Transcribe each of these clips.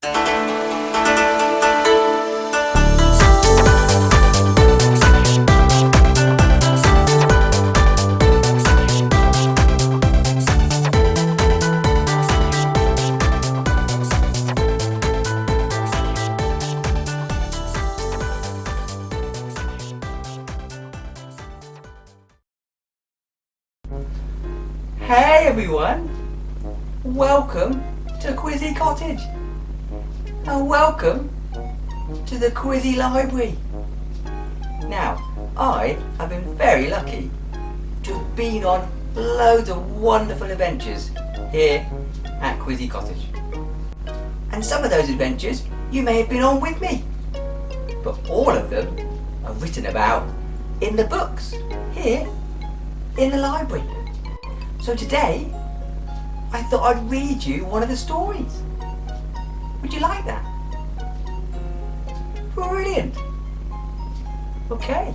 Hey everyone! Welcome to Quizzy Cottage and welcome to the Quizzy Library. Now, I have been very lucky to have been on loads of wonderful adventures here at Quizzy Cottage. And some of those adventures you may have been on with me, but all of them are written about in the books here in the library. So today, I thought I'd read you one of the stories. Would you like that? Brilliant! Okay.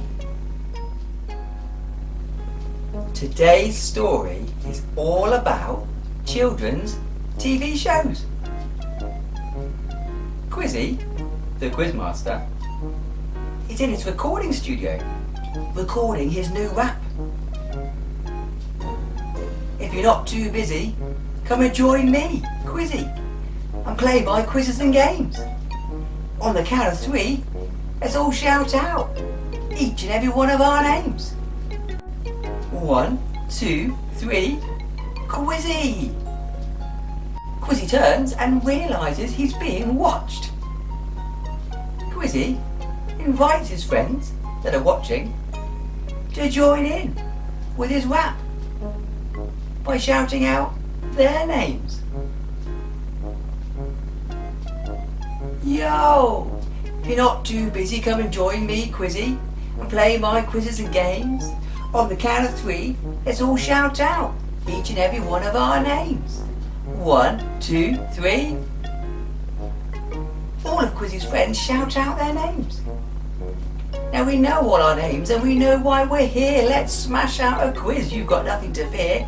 Today's story is all about children's TV shows. Quizzie, the Quiz Master, is in his recording studio, recording his new rap. If you're not too busy, come and join me, Quizzie, and play my quizzes and games. On the count of 3, let's all shout out each and every one of our names. 1, 2, 3, Quizzie! Quizzie turns and realises he's being watched. Quizzie invites his friends that are watching to join in with his rap by shouting out their names. Yo! If you're not too busy, come and join me, Quizzie, and play my quizzes and games. On the count of 3, let's all shout out each and every one of our names. 1, 2, 3. All of Quizzie's friends shout out their names. Now we know all our names and we know why we're here. Let's smash out a quiz. You've got nothing to fear.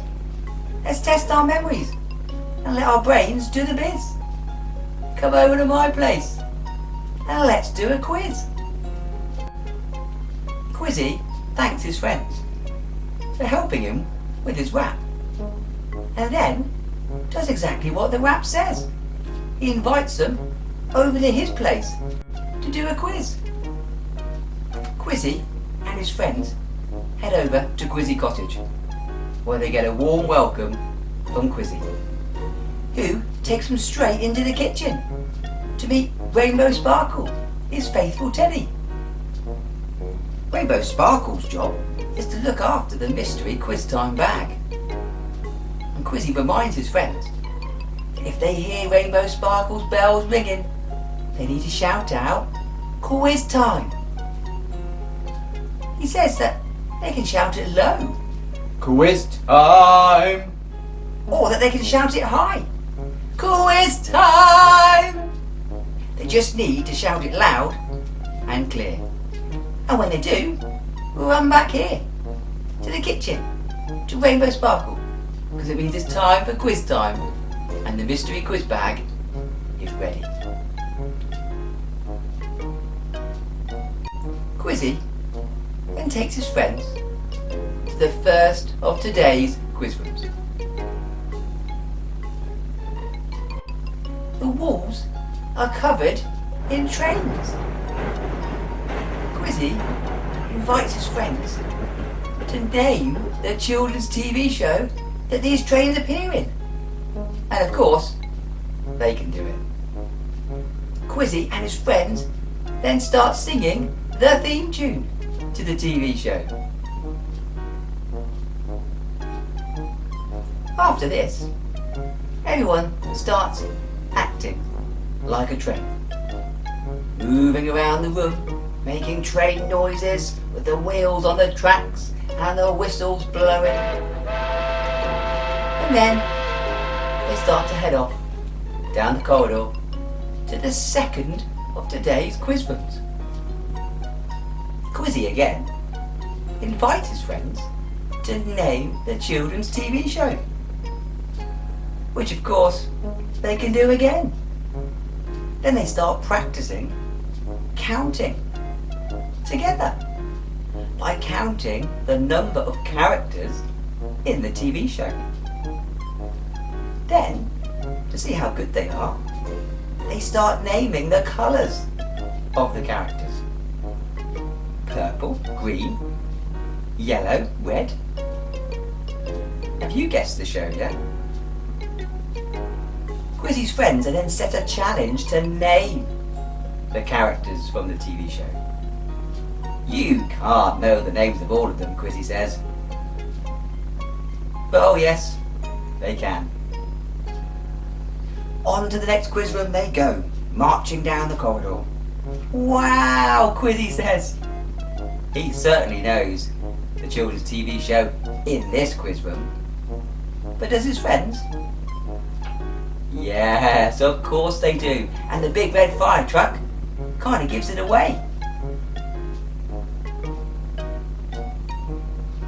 Let's test our memories and let our brains do the biz. Come over to my place and let's do a quiz. Quizzie thanks his friends for helping him with his rap, and then does exactly what the rap says. He invites them over to his place to do a quiz. Quizzie and his friends head over to Quizzie Cottage, where they get a warm welcome from Quizzie, who takes them straight into the kitchen to meet Rainbow Sparkle, his faithful teddy. Rainbow Sparkle's job is to look after the mystery quiz time bag. And Quizzie reminds his friends that if they hear Rainbow Sparkle's bells ringing, they need to shout out, "Quiz time!" He says that they can shout it low, "Quiz time!" or that they can shout it high, "Quiz time!" They just need to shout it loud and clear. And when they do, we'll run back here to the kitchen to Rainbow Sparkle, because it means it's time for quiz time and the mystery quiz bag is ready. Quizzie then takes his friends to the first of today's quiz rooms. The walls are covered in trains. Quizzie invites his friends to name the children's TV show that these trains appear in. And of course, they can do it. Quizzie and his friends then start singing the theme tune to the TV show. After this, everyone starts acting like a train, moving around the room, making train noises with the wheels on the tracks and the whistles blowing. And then they start to head off down the corridor to the second of today's quiz rooms. Quizzie again invites his friends to name the children's TV show, which of course they can do again. Then they start practicing counting together by counting the number of characters in the TV show. Then, to see how good they are, they start naming the colours of the characters. Purple, green, yellow, red. Have you guessed the show yet? Quizzie's friends are then set a challenge to name the characters from the TV show. You can't know the names of all of them, Quizzie says. But oh yes, they can. On to the next quiz room they go, marching down the corridor. Wow, Quizzie says. He certainly knows the children's TV show in this quiz room. But does his friends? Yes, of course they do. And the big red fire truck kind of gives it away.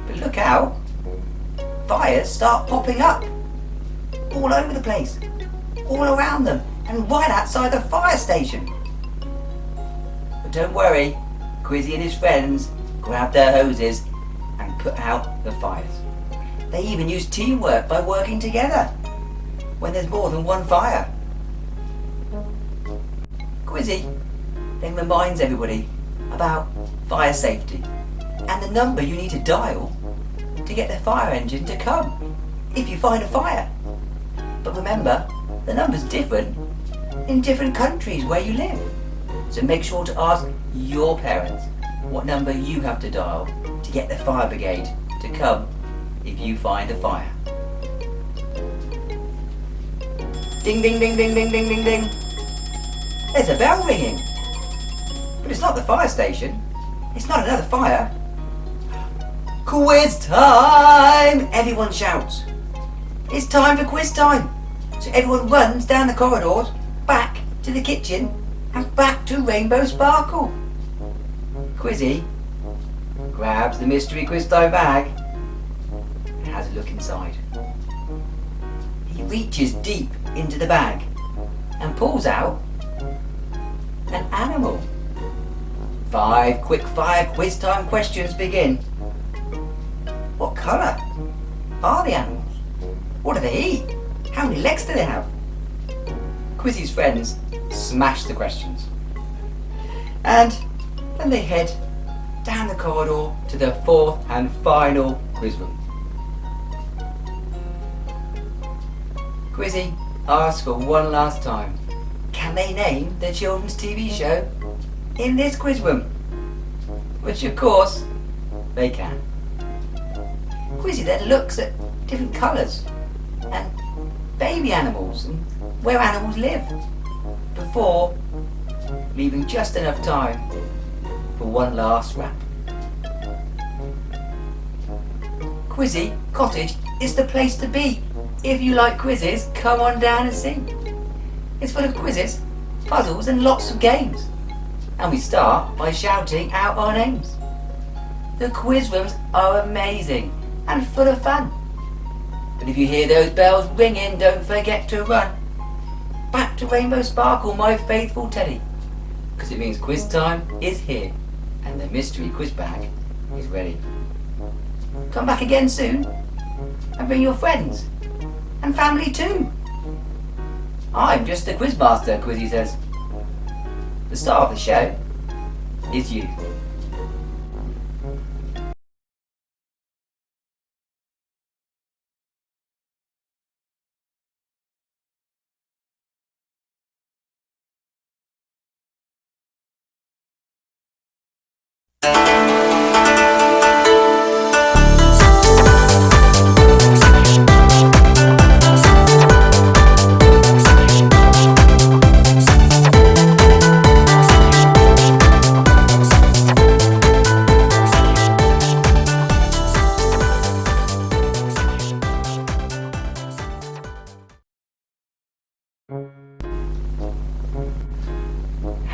But look out, fires start popping up all over the place, all around them, and right outside the fire station. But don't worry, Quizzie and his friends grab their hoses and put out the fires. They even use teamwork by working together when there's more than one fire. Quizzie then reminds everybody about fire safety and the number you need to dial to get the fire engine to come if you find a fire. But remember, the number's different in different countries where you live. So make sure to ask your parents what number you have to dial to get the fire brigade to come if you find a fire. Ding ding ding ding ding ding ding ding. There's a bell ringing. But it's not the fire station. It's not another fire. Quiz time! Everyone shouts. It's time for quiz time. So everyone runs down the corridors, back to the kitchen, and back to Rainbow Sparkle. Quizzie grabs the mystery quiz time bag and has a look inside. He reaches deep into the bag and pulls out an animal. 5 quick fire quiz time questions begin. What colour are the animals? What do they eat? How many legs do they have? Quizzie's friends smash the questions. And then they head down the corridor to the 4th and final quiz room. Quizzie asks for one last time, can they name the children's TV show in this quiz room? Which of course they can. Quizzie then looks at different colours and baby animals and where animals live before leaving just enough time for one last wrap. Quizzie Cottage is the place to be. If you like quizzes, come on down and see. It's full of quizzes, puzzles and lots of games. And we start by shouting out our names. The quiz rooms are amazing and full of fun. But if you hear those bells ringing, don't forget to run back to Rainbow Sparkle, my faithful teddy, because it means quiz time is here and the mystery quiz bag is ready. Come back again soon and bring your friends and family too. I'm just the quiz master, Quizzie says. The star of the show is you.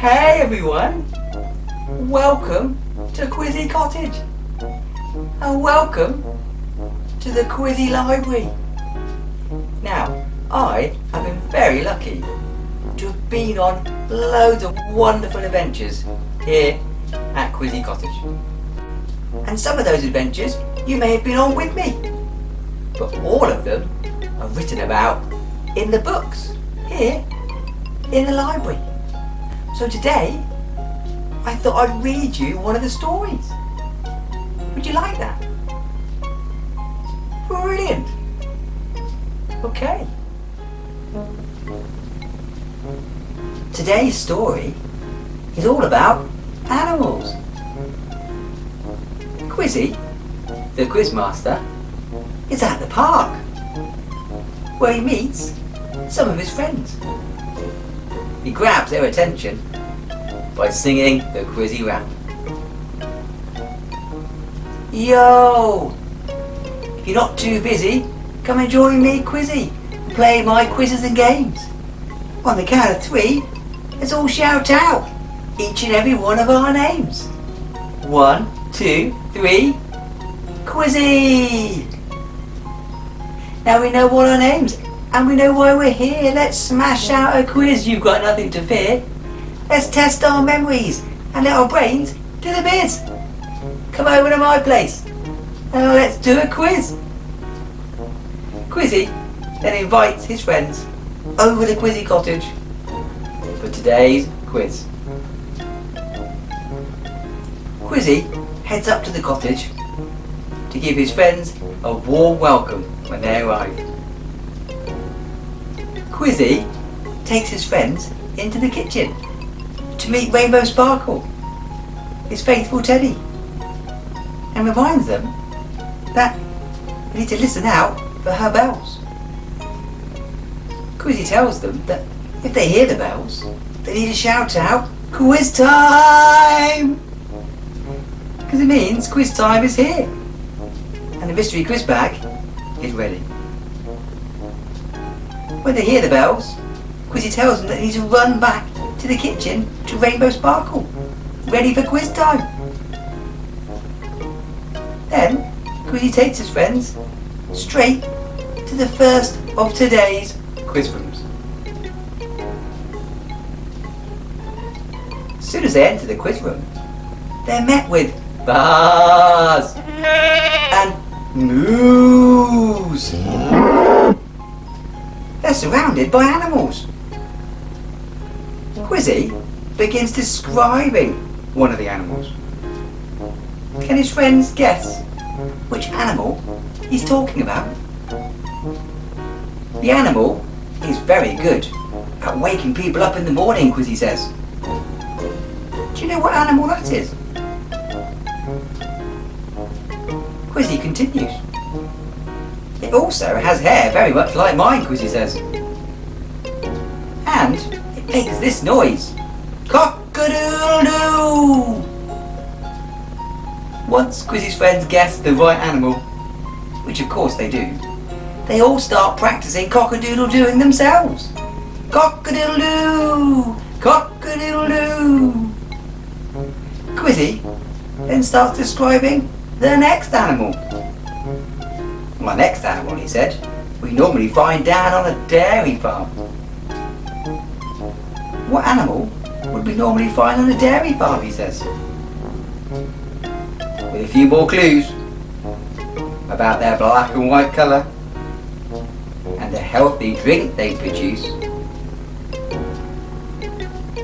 Hey everyone! Welcome to Quizzie Cottage and welcome to the Quizzie Library. Now, I have been very lucky to have been on loads of wonderful adventures here at Quizzy Cottage. And some of those adventures you may have been on with me, but all of them are written about in the books here in the library. So today I thought I'd read you one of the stories. Would you like that? Brilliant. Okay. Today's story is all about animals. Quizzie, the Quiz Master, is at the park where he meets some of his friends. He grabs their attention by singing the Quizzy rap. Yo! If you're not too busy, come and join me, Quizzy, and play my quizzes and games. On the count of 3, let's all shout out each and every one of our names. 1, 2, 3, Quizzy! Now we know all our names and we know why we're here. Let's smash out a quiz, you've got nothing to fear. Let's test our memories and let our brains do the biz. Come over to my place and let's do a quiz. Quizzy then invites his friends over to Quizzy Cottage for today's quiz. Quizzy heads up to the cottage to give his friends a warm welcome when they arrive. Quizzy takes his friends into the kitchen to meet Rainbow Sparkle, his faithful teddy, and reminds them that they need to listen out for her bells. Quizzy tells them that if they hear the bells, they need to shout out, "Quiz time!" because it means quiz time is here, and the mystery quiz bag is ready. When they hear the bells, Quizzy tells them that they need to run back to the kitchen to Rainbow Sparkle, ready for quiz time. Then Quizzy takes his friends straight to the first of today's quiz rooms. As soon as they enter the quiz room, they're met with bars and moos. They're surrounded by animals. Quizzy begins describing one of the animals. Can his friends guess which animal he's talking about? The animal is very good at waking people up in the morning, Quizzy says. Do you know what animal that is? Quizzy continues. It also has hair very much like mine, Quizzy says. And it makes this noise. Cock-a-doodle-doo! Once Quizzy's friends guess the right animal, which of course they do, they all start practicing cock-a-doodle-dooing themselves. Cock-a-doodle-doo! Cock-a-doodle-doo! Quizzy then starts describing the next animal. My next animal, he said, we normally find down on a dairy farm. What animal would we normally find on a dairy farm, he says. With a few more clues about their black and white colour and the healthy drink they produce,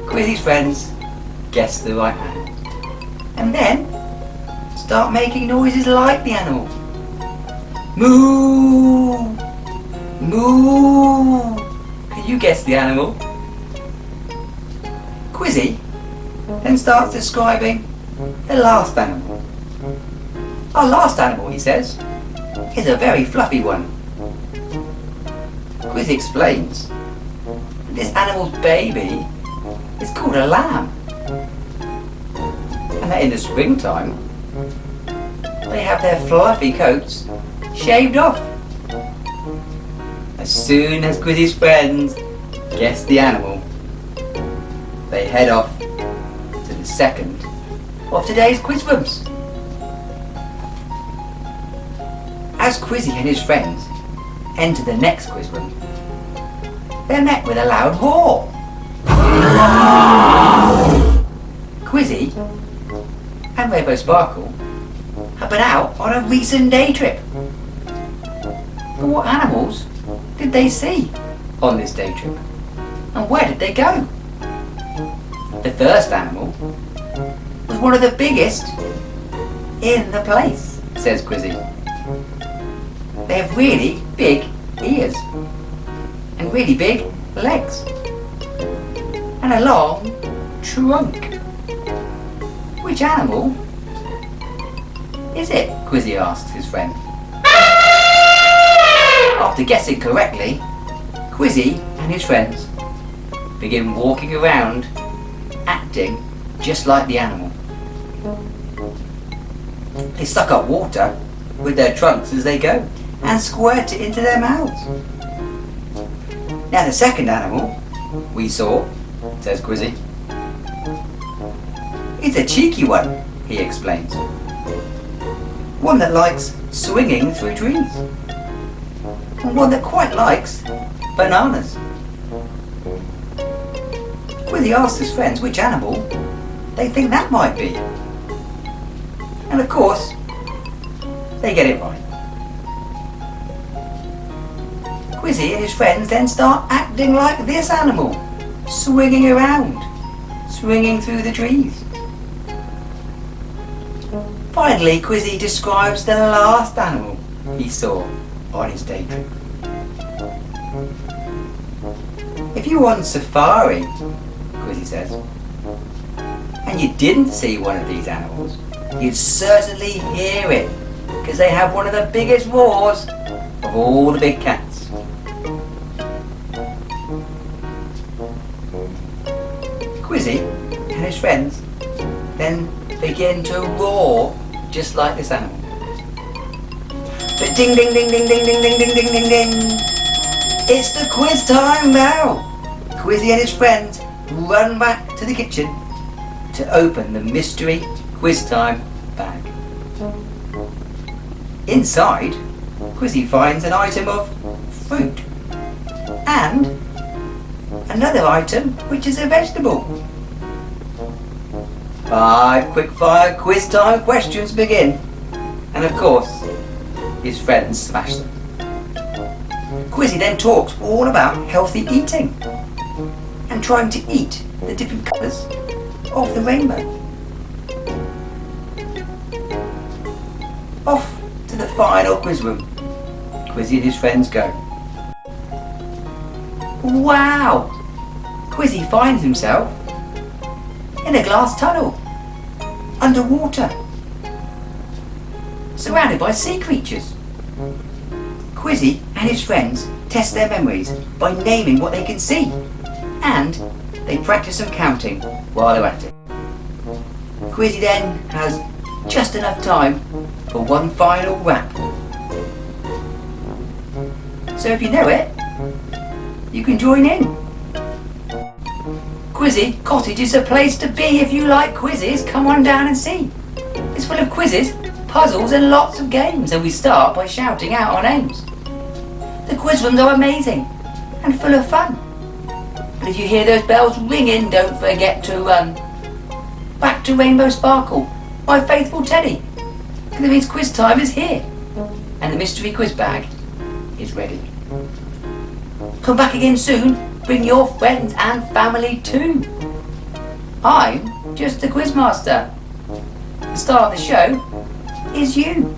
Quizzy's friends guess the right animal and then start making noises like the animal. Moo! Moo! Can you guess the animal? Quizzy then starts describing the last animal. Our last animal, he says, is a very fluffy one. Quizzy explains that this animal's baby is called a lamb, and that in the springtime they have their fluffy coats shaved off. As soon as Quizzy's friends guess the animal, they head off to the second of today's quiz rooms. As Quizzy and his friends enter the next quiz room, they're met with a loud roar. Quizzie and Rainbow Sparkle have been out on a recent day trip. But what animals did they see on this day trip? And where did they go? The first animal was one of the biggest in the place, says Quizzie. They have really big ears and really big legs and a long trunk. Which animal is it? Quizzie asks his friend. After guessing correctly, Quizzie and his friends begin walking around, acting just like the animal. They suck up water with their trunks as they go and squirt it into their mouths. Now the second animal we saw, says Quizzie, is a cheeky one, he explains. One that likes swinging through trees. And one that quite likes bananas. Quizzie asks his friends which animal they think that might be. And of course, they get it right. Quizzie and his friends then start acting like this animal, swinging around, swinging through the trees. Finally, Quizzie describes the last animal he saw on his day trip. If you were on safari, Quizzie says, and you didn't see one of these animals, you'd certainly hear it, because they have one of the biggest roars of all the big cats. Quizzie and his friends then begin to roar just like this animal. But ding ding ding ding ding ding ding ding ding ding ding! It's the quiz time now! Quizzie and his friends run back to the kitchen to open the mystery quiz time bag. Inside, Quizzie finds an item of fruit and another item which is a vegetable. 5 quick-fire quiz time questions begin, and of course, his friends smash them. Quizzie then talks all about healthy eating and trying to eat the different colours of the rainbow. Off to the final quiz room, Quizzie and his friends go. Wow! Quizzie finds himself in a glass tunnel, underwater, surrounded by sea creatures. Quizzie and his friends test their memories by naming what they can see, and they practice some counting while they're at it. Quizzie then has just enough time for one final rap. So if you know it, you can join in. Quizzie Cottage is a place to be if you like quizzes. Come on down and see. It's full of quizzes, puzzles and lots of games, and we start by shouting out our names. The quiz rooms are amazing and full of fun. But if you hear those bells ringing, don't forget to run back to Rainbow Sparkle, my faithful teddy, because it means quiz time is here and the mystery quiz bag is ready. Come back again soon. Bring your friends and family too. I'm just the Quiz Master. The star of the show is you.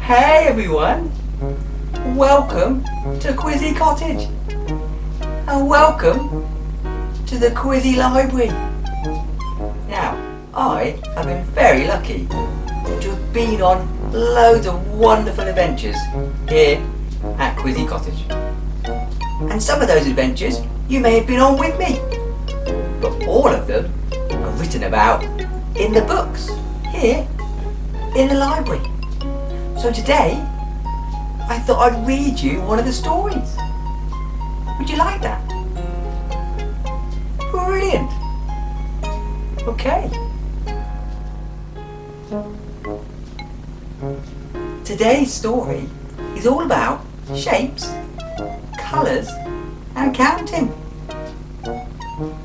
Hey everyone! Welcome to Quizzie Cottage and welcome to the Quizzie Library. Now, I have been very lucky to have been on loads of wonderful adventures here at Quizzy Cottage. And some of those adventures you may have been on with me, but all of them are written about in the books here in the library. So today I thought I'd read you one of the stories. Would you like that? Brilliant. Okay. Today's story is all about shapes, colours and counting.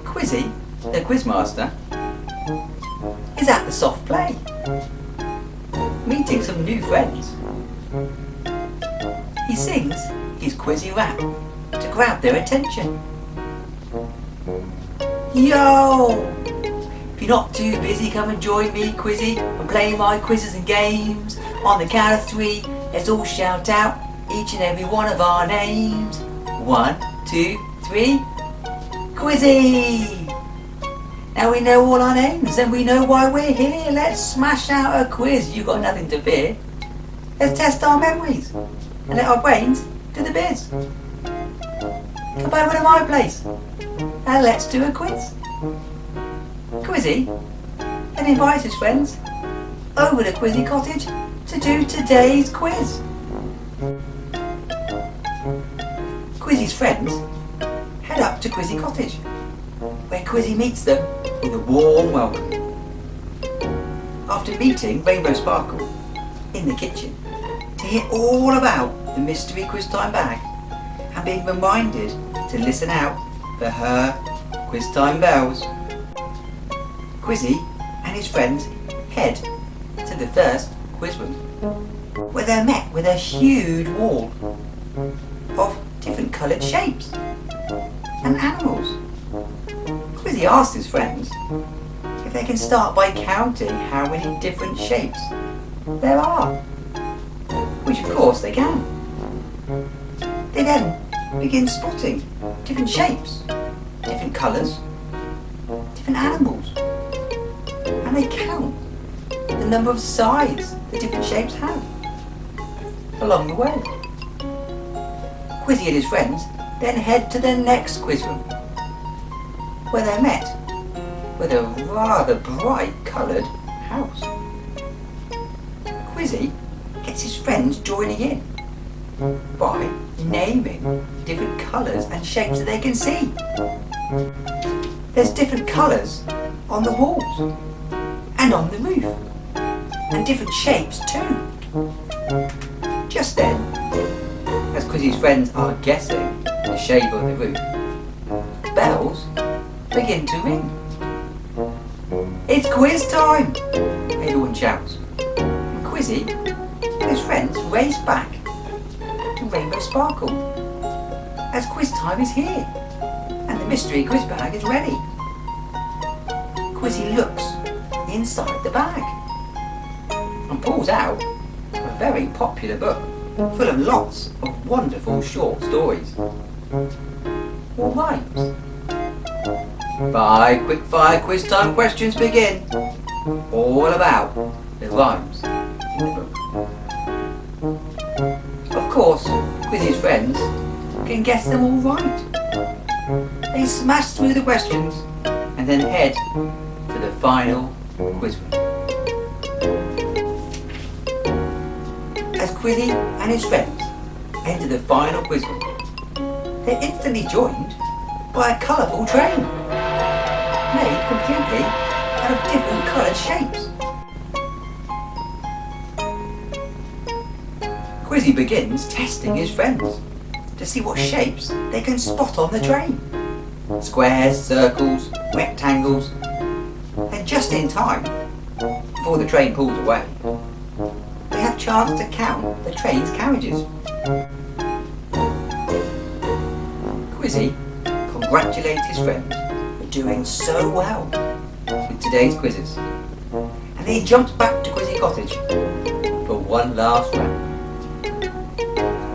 Quizzie, the Quiz Master, is at the soft play, meeting some new friends. He sings his Quizzy rap to grab their attention. Yo! If you're not too busy, come and join me, Quizzy, and play my quizzes and games. On the count of 3, let's all shout out each and every one of our names. 1, 2, 3, Quizzy! Now we know all our names and we know why we're here. Let's smash out a quiz, you got nothing to fear. Let's test our memories and let our brains do the biz. Come over to my place and let's do a quiz. Quizzy then invites his friends over to Quizzy Cottage to do today's quiz. Quizzy's friends head up to Quizzy Cottage, where Quizzy meets them with a warm welcome. After meeting Rainbow Sparkle in the kitchen to hear all about the mystery quiz time bag and being reminded to listen out for her quiz time bells, Quizzy and his friends head to the first quiz room, where they're met with a huge wall of different coloured shapes and animals. Quizzy asks his friends if they can start by counting how many different shapes there are, which of course they can. They then begin spotting different shapes, different colours, different animals, and they count the number of sides the different shapes have along the way. Quizzy and his friends then head to the next quiz room, where they're met with a rather bright coloured house. Quizzy gets his friends joining in by naming different colours and shapes that they can see. There's different colours on the walls and on the roof, and different shapes too. Just then, as Quizzy's friends are guessing the shape of the roof, bells begin to ring. It's quiz time! Everyone shouts, and Quizzy and his friends race back to Rainbow Sparkle, as quiz time is here and the mystery quiz bag is ready. Quizzy looks inside the bag and pulls out a very popular book full of lots of wonderful short stories or rhymes. 5 quick fire quiz time questions begin, all about the rhymes in the book. Of course, Quizzy's friends can guess them all right. They smash through the questions and then head to the final quiz room. As Quizzy and his friends enter the final quiz room, they're instantly joined by a colourful train, made completely out of different coloured shapes. Quizzy begins testing his friends to see what shapes they can spot on the train. Squares, circles, rectangles, and just in time, before the train pulls away, they have chance to count the train's carriages. Quizzy congratulates his friends for doing so well with today's quizzes, and then he jumps back to Quizzy Cottage for one last round.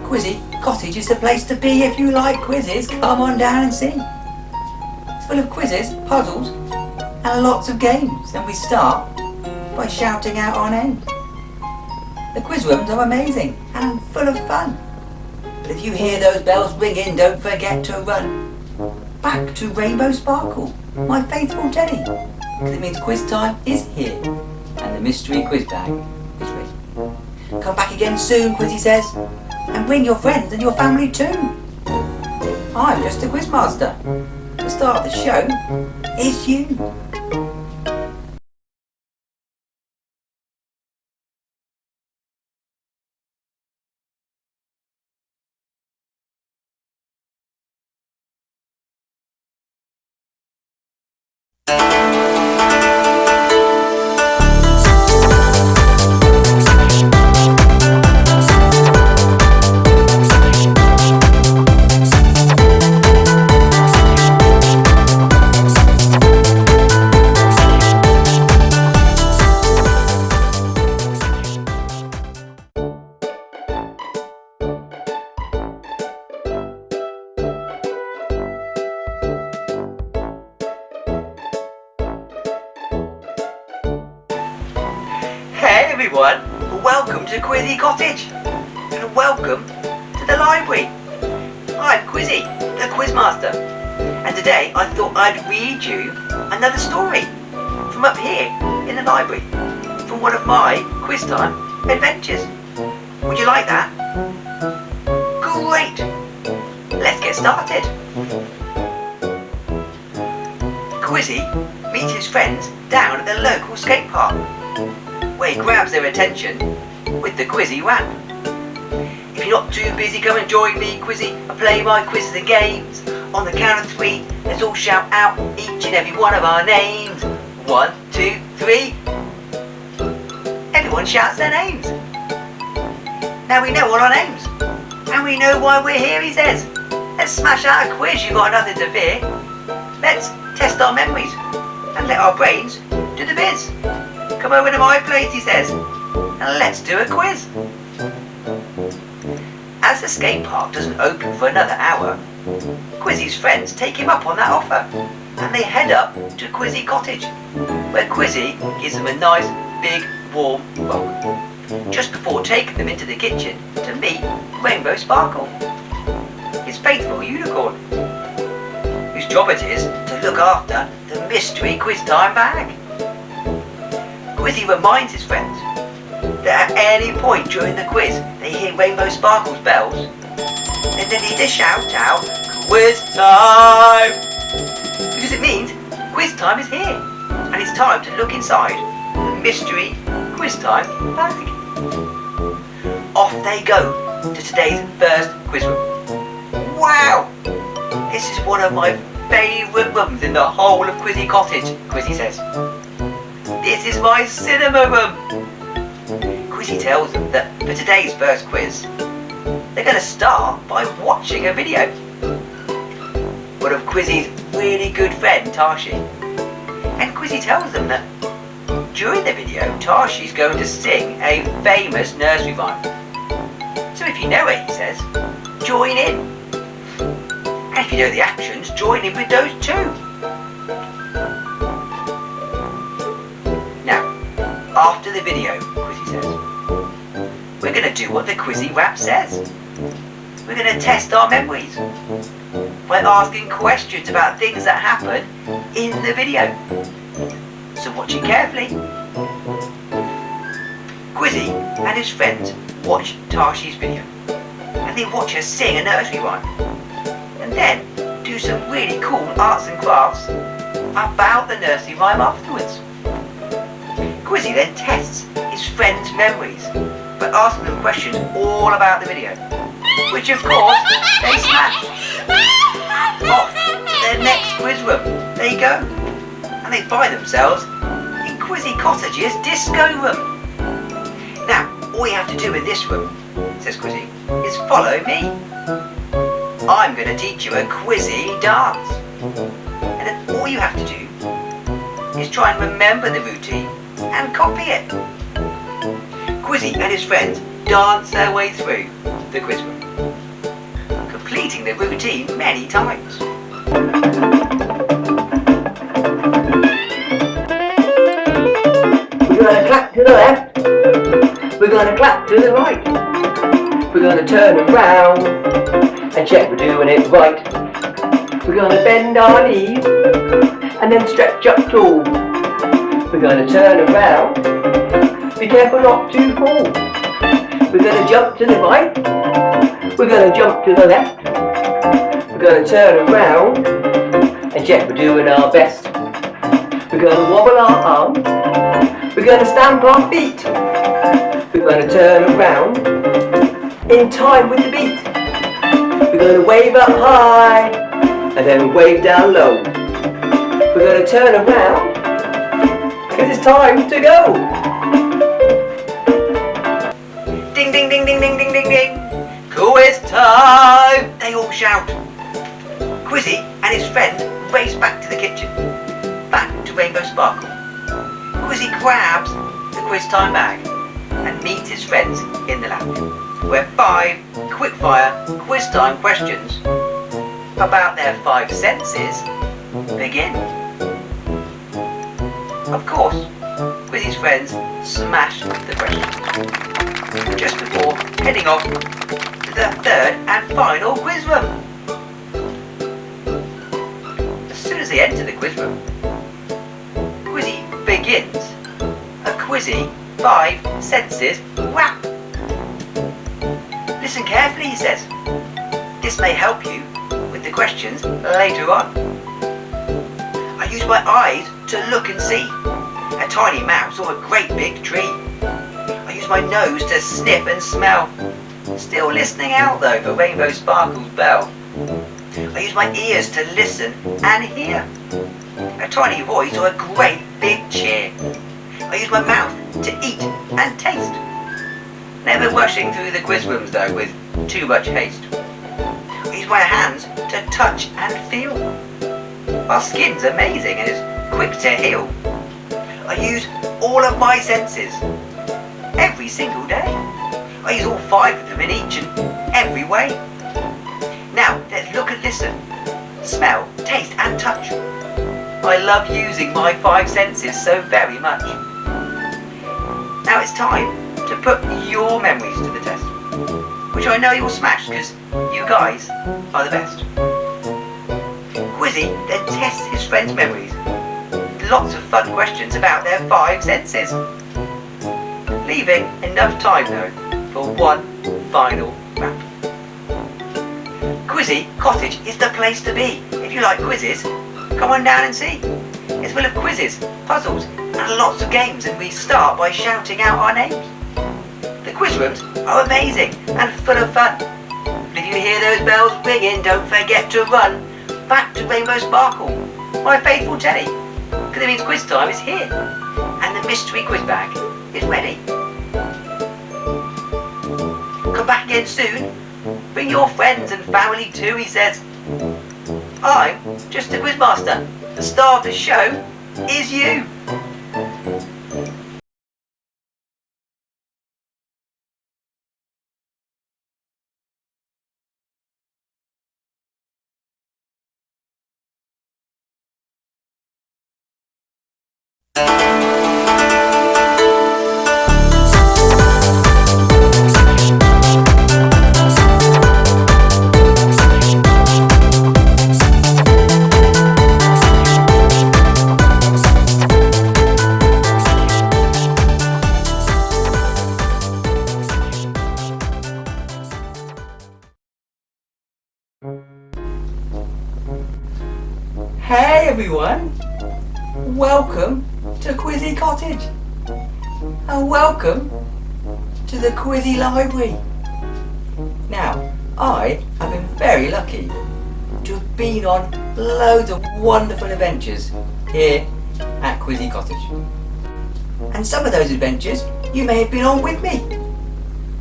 Quizzy Cottage is the place to be if you like quizzes. Come on down and see. It's full of quizzes, puzzles, and lots of games, and we start by shouting out our names. The quiz rooms are amazing and full of fun. But if you hear those bells ringing, don't forget to run back to Rainbow Sparkle, my faithful Teddy, because it means quiz time is here and the mystery quiz bag is ready. Come back again soon, Quizzie says, and bring your friends and your family too. I'm just a quiz master. The star of the show is you. Hey everyone, welcome to Quizzie Cottage and welcome to the library. I'm Quizzie, the Quiz Master, and today I thought I'd read you another story from up here in the library, from one of my quiz time adventures. Would you like that? Great! Let's get started. Quizzie meets his friends down at the local skate park, where he grabs their attention with the Quizzie rap. If you're not too busy, come and join me, Quizzie. I play my quizzes and games. On the count of 3, let's all shout out each and every one of our names. 1, 2, 3. Everyone shouts their names. Now we know all our names, and we know why we're here, he says. Let's smash out a quiz, you've got nothing to fear. Let's test our memories and let our brains do the biz. Come over to my place, he says, and let's do a quiz. As the skate park doesn't open for another hour, Quizzie's friends take him up on that offer, and they head up to Quizzie Cottage, where Quizzie gives them a nice, big, warm hug, just before taking them into the kitchen to meet Rainbow Sparkle, his faithful unicorn, whose job it is to look after the mystery quiz time bag. Quizzie reminds his friends that at any point during the quiz they hear Rainbow Sparkle's bells, and they need to shout out, "Quiz time!" Because it means quiz time is here, and it's time to look inside the mystery quiz time bag. Off they go to today's first quiz room. Wow! This is one of my favourite rooms in the whole of Quizzie Cottage, Quizzie says. This is my cinema room. Quizzie tells them that for today's first quiz, they're going to start by watching a video. One of Quizzie's really good friend, Tashi. And Quizzie tells them that during the video, Tashi's going to sing a famous nursery rhyme. So if you know it, he says, join in. And if you know the actions, join in with those too. After the video, Quizzie says, we're going to do what the Quizzie rap says. We're going to test our memories by asking questions about things that happen in the video. So watch it carefully. Quizzie and his friends watch Tashi's video, and they watch her sing a nursery rhyme, and then do some really cool arts and crafts about the nursery rhyme afterwards. Quizzie then tests his friends' memories by asking them questions all about the video, which of course they smash. Off to their next quiz room they go, and they find themselves in Quizzie Cottage's disco room. Now, all you have to do in this room, says Quizzie, is follow me. I'm going to teach you a Quizzie dance, and then all you have to do is try and remember the routine and copy it. Quizzie and his friends dance their way through the quiz room, completing the routine many times. We're going to clap to the left, we're going gonna clap to the right. We're gonna turn around and check we're doing it right. We're gonna bend our knees and then stretch up tall. We're gonna turn around, be careful not to fall. We're gonna jump to the right, we're gonna jump to the left. We're gonna turn around and check we're doing our best. We're gonna wobble our arms, we're gonna stamp our feet. We're gonna turn around in time with the beat. We're gonna wave up high and then wave down low. We're gonna turn around because it's time to go. Ding ding ding ding ding ding ding ding. Quiz time! They all shout. Quizzy and his friend race back to the kitchen, back to Rainbow Sparkle. Quizzy grabs the quiz time bag and meets his friends in the lab, where 5 quickfire quiz time questions about their 5 senses begin. Of course, Quizzy's friends smash the questions just before heading off to the 3rd and final quiz room. As soon as they enter the quiz room, Quizzy begins a Quizzy 5 senses rap. Listen carefully, he says. This may help you with the questions later on. I use my eyes to look and see a tiny mouse or a great big tree. I use my nose to sniff and smell. Still listening out though for Rainbow Sparkle's bell. I use my ears to listen and hear a tiny voice or a great big cheer. I use my mouth to eat and taste. Never rushing through the quiz rooms though with too much haste. I use my hands to touch and feel. Our skin's amazing and is quick to heal. I use all of my senses every single day. I use all 5 of them in each and every way. Now let's look and listen, smell, taste and touch. I love using my 5 senses so very much. Now it's time to put your memories to the test, which I know you'll smash because you guys are the best. Quizzy then tests his friends' memories with lots of fun questions about their 5 senses, leaving enough time though for one final rap. Quizzie Cottage is the place to be. If you like quizzes, come on down and see. It's full of quizzes, puzzles and lots of games, and we start by shouting out our names. The quiz rooms are amazing and full of fun. But if you hear those bells ringing, don't forget to run back to Rainbow Sparkle, my faithful Teddy, because it means quiz time is here and the mystery quiz bag is ready. Come back again soon. Bring your friends and family too, he says. I'm just a quiz master. The star of the show is you. Hey everyone, welcome to Quizzie Cottage and welcome to the Quizzie Library. Now, I have been very lucky to have been on loads of wonderful adventures here at Quizzie Cottage. And some of those adventures you may have been on with me,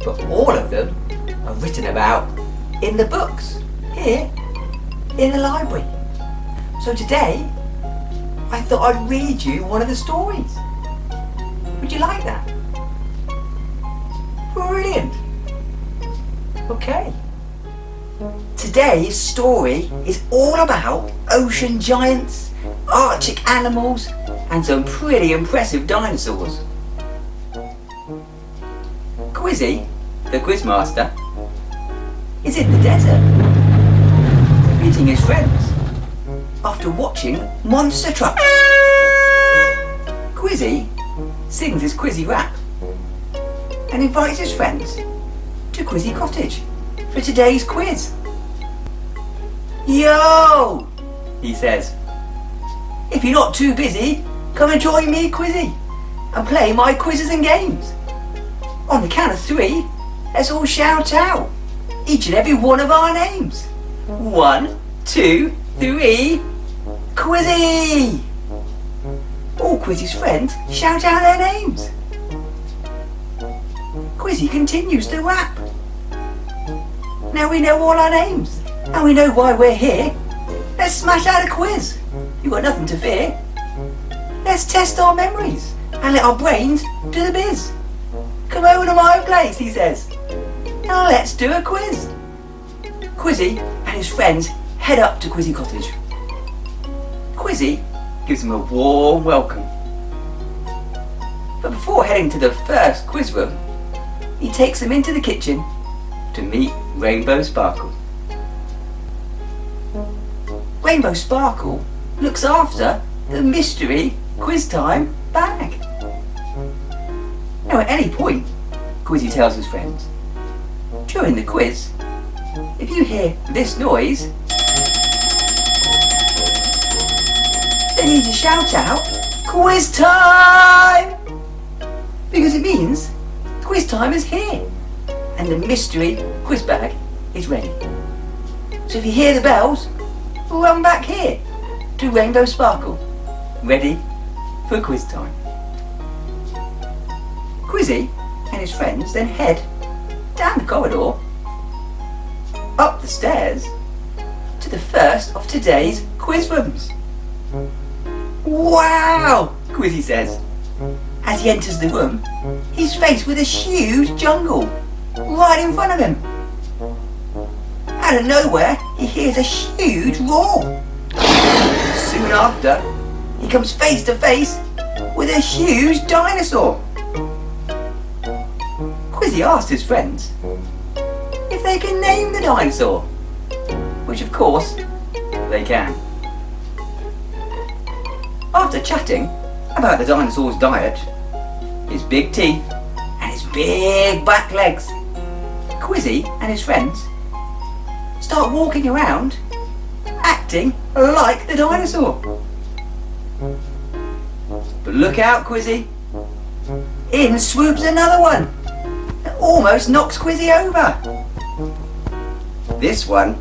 but all of them are written about in the books here in the library. So today, I thought I'd read you one of the stories. Would you like that? Brilliant. Okay. Today's story is all about ocean giants, Arctic animals, and some pretty impressive dinosaurs. Quizzie, the Quiz Master, is in the desert, meeting his friends after watching monster trucks. Quizzie sings his Quizzie rap and invites his friends to Quizzy Cottage for today's quiz. Yo, he says, if you're not too busy, come and join me, Quizzie, and play my quizzes and games. On the count of 3, let's all shout out each and every one of our names. 1, 2, 3, Quizzie! All Quizzie's friends shout out their names. Quizzie continues to rap. Now we know all our names, and we know why we're here. Let's smash out a quiz. You've got nothing to fear. Let's test our memories and let our brains do the biz. Come over to my place, he says. Now let's do a quiz. Quizzie and his friends head up to Quizzy Cottage. Quizzie gives them a warm welcome. But before heading to the first quiz room, he takes them into the kitchen to meet Rainbow Sparkle. Rainbow Sparkle looks after the mystery quiz time bag. Now at any point, Quizzie tells his friends, during the quiz, if you hear this noise, then you need to shout out, quiz time! Because it means quiz time is here and the mystery quiz bag is ready. So if you hear the bells, run back here to Rainbow Sparkle, ready for quiz time. Quizzie and his friends then head down the corridor, up the stairs, to the first of today's quiz rooms. Wow, Quizzie says. As he enters the room, he's faced with a huge jungle right in front of him. Out of nowhere, he hears a huge roar. Soon after, he comes face to face with a huge dinosaur. Quizzie asks his friends if they can name the dinosaur, which of course they can. After chatting about the dinosaur's diet, his big teeth and his big back legs, Quizzie and his friends start walking around acting like the dinosaur. But look out, Quizzie! In swoops another one that almost knocks Quizzie over. This one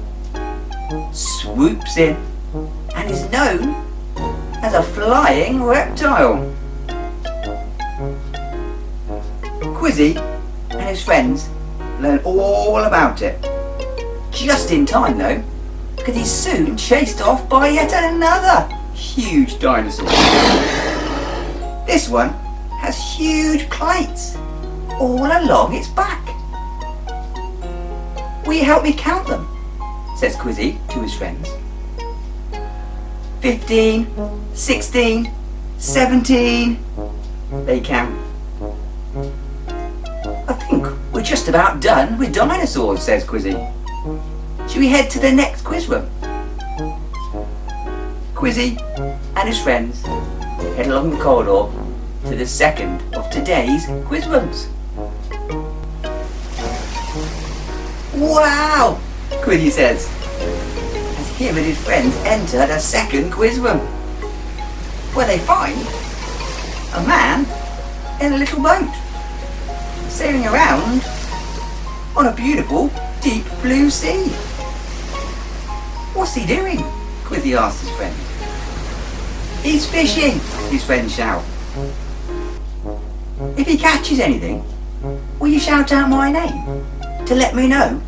swoops in and is known as a flying reptile. Quizzie and his friends learn all about it. Just in time though, because he's soon chased off by yet another huge dinosaur. This one has huge plates all along its back. Will you help me count them? Says Quizzie to his friends. 15, 16, 17, they count. I think we're just about done with dinosaurs, says Quizzie. Should we head to the next quiz room? Quizzie and his friends head along the corridor to the second of today's quiz rooms. Wow, Quizzie says, as him and his friends enter the second quiz room, where they find a man in a little boat, sailing around on a beautiful deep blue sea. What's he doing? Quizzie asks his friend. He's fishing, his friends shout. If he catches anything, will you shout out my name to let me know?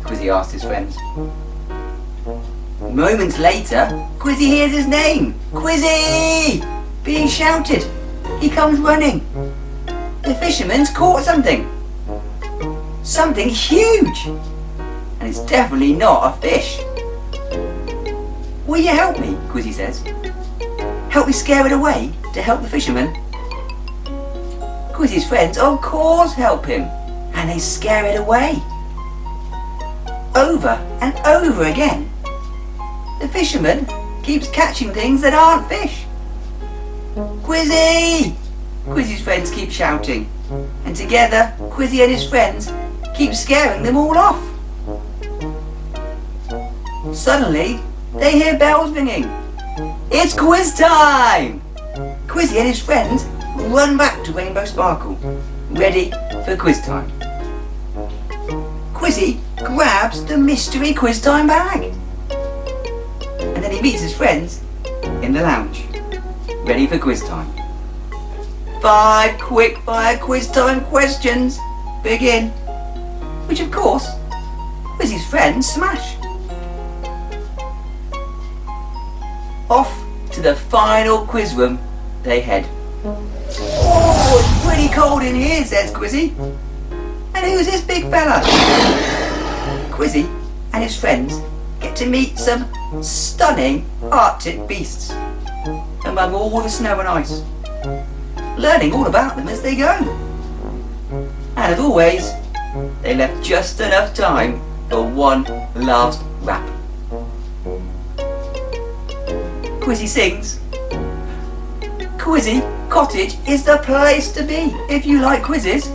Quizzie asks his friends. Moments later, Quizzie hears his name, Quizzie, being shouted. He comes running. The fisherman's caught something. Something huge. And it's definitely not a fish. Will you help me? Quizzie says. Help me scare it away to help the fisherman. Quizzie's friends of course help him and they scare it away. Over and over again. The fisherman keeps catching things that aren't fish. Quizzie! Quizzie's friends keep shouting, and together Quizzie and his friends keep scaring them all off. Suddenly, they hear bells ringing. It's quiz time! Quizzie and his friends run back to Rainbow Sparkle, ready for quiz time. Quizzie grabs the mystery quiz time bag, and then he meets his friends in the lounge, ready for quiz time. 5 quick fire quiz time questions begin, which of course Quizzie's friends smash. Off to the final quiz room they head. Oh, it's pretty cold in here, says Quizzie. And who's this big fella? Quizzie and his friends get to meet some stunning Arctic beasts among all the snow and ice, learning all about them as they go. And as always, they left just enough time for one last rap. Quizzie sings, Quizzie Cottage is the place to be. If you like quizzes,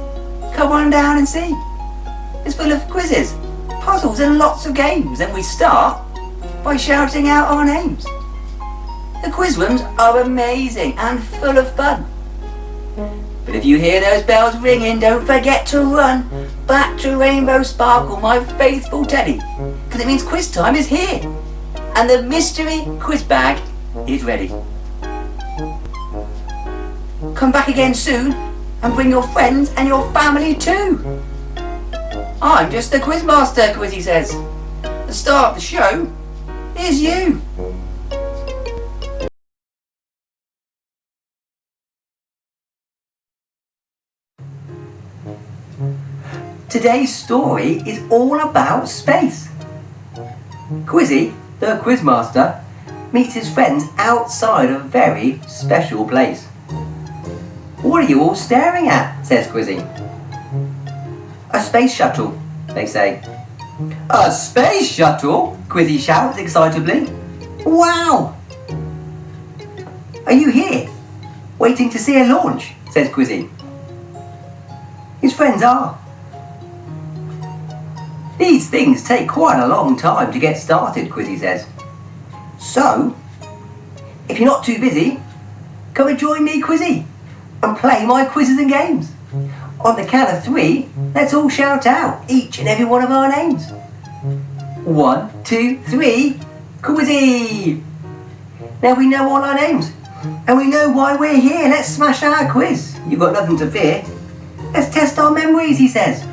come on down and see. It's full of quizzes, puzzles and lots of games, and we start by shouting out our names. The quiz rooms are amazing and full of fun. But if you hear those bells ringing, don't forget to run back to Rainbow Sparkle, my faithful teddy, because it means quiz time is here, and the mystery quiz bag is ready. Come back again soon and bring your friends and your family too. I'm just the quiz master, Quizzie says. The star of the show is you. Today's story is all about space. Quizzie, the quiz master, meets his friends outside a very special place. What are you all staring at? Says Quizzie. A space shuttle, they say. A space shuttle? Quizzie shouts excitably. Wow! Are you here, waiting to see a launch? Says Quizzie. His friends are. These things take quite a long time to get started, Quizzie says. So, if you're not too busy, come and join me, Quizzie, and play my quizzes and games. On the count of 3, let's all shout out each and every one of our names. 1, 2, 3, Quizzie! Now we know all our names, and we know why we're here. Let's smash our quiz. You've got nothing to fear. Let's test our memories, he says,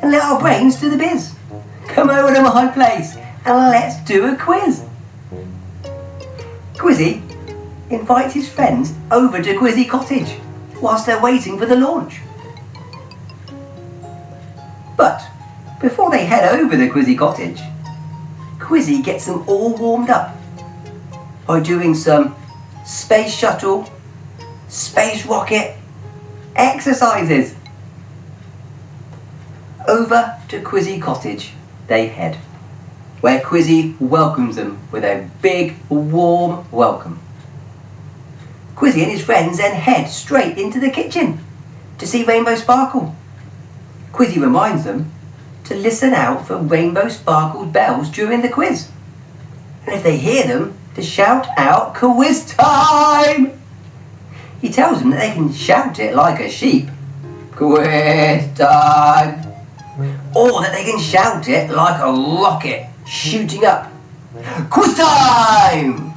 and let our brains do the biz. Come over to my place and let's do a quiz. Quizzie invites his friends over to Quizzie Cottage whilst they're waiting for the launch. But before they head over to Quizzie Cottage, Quizzie gets them all warmed up by doing some space shuttle, space rocket exercises. Over to Quizzie Cottage they head, where Quizzie welcomes them with a big, warm welcome. Quizzie and his friends then head straight into the kitchen to see Rainbow Sparkle. Quizzie reminds them to listen out for Rainbow Sparkle's bells during the quiz, and if they hear them, to shout out quiz time! He tells them that they can shout it like a sheep, quiz time, or that they can shout it like a rocket shooting up, quiz time!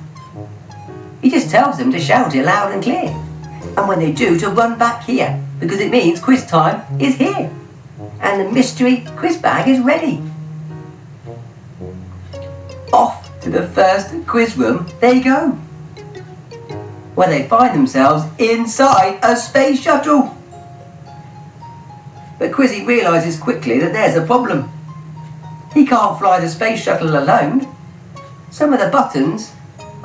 He just tells them to shout it loud and clear, and when they do, to run back here, because it means quiz time is here, and the mystery quiz bag is ready. Off to the first quiz room they go, where they find themselves inside a space shuttle. But Quizzie realises quickly that there's a problem. He can't fly the space shuttle alone. Some of the buttons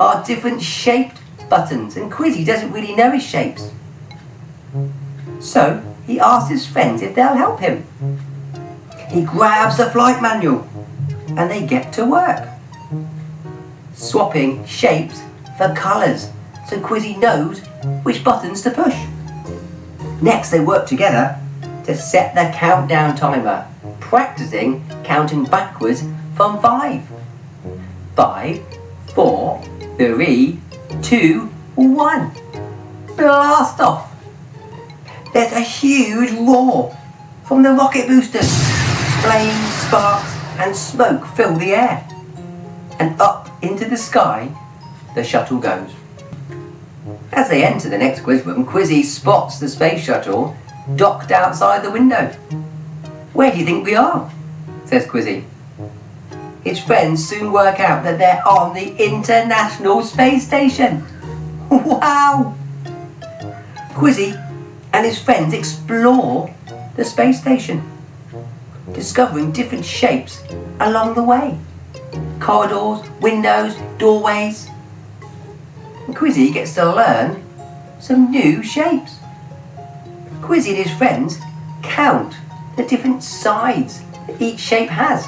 are different shaped buttons, and Quizzie doesn't really know his shapes. So he asks his friends if they'll help him. He grabs the flight manual and they get to work, swapping shapes for colours so Quizzy knows which buttons to push. Next they work together to set the countdown timer, practicing counting backwards from 5. 5, 4, 3, 2, 1. Blast off! There's a huge roar from the rocket boosters. Flames, sparks and smoke fill the air. And up into the sky the shuttle goes. As they enter the next quiz room, Quizzy spots the space shuttle docked outside the window. "Where do you think we are?" says Quizzy. His friends soon work out that they're on the International Space Station. Wow! Quizzy and his friends explore the space station, discovering different shapes along the way. Corridors, windows, doorways. And Quizzy gets to learn some new shapes. Quizzy and his friends count the different sides that each shape has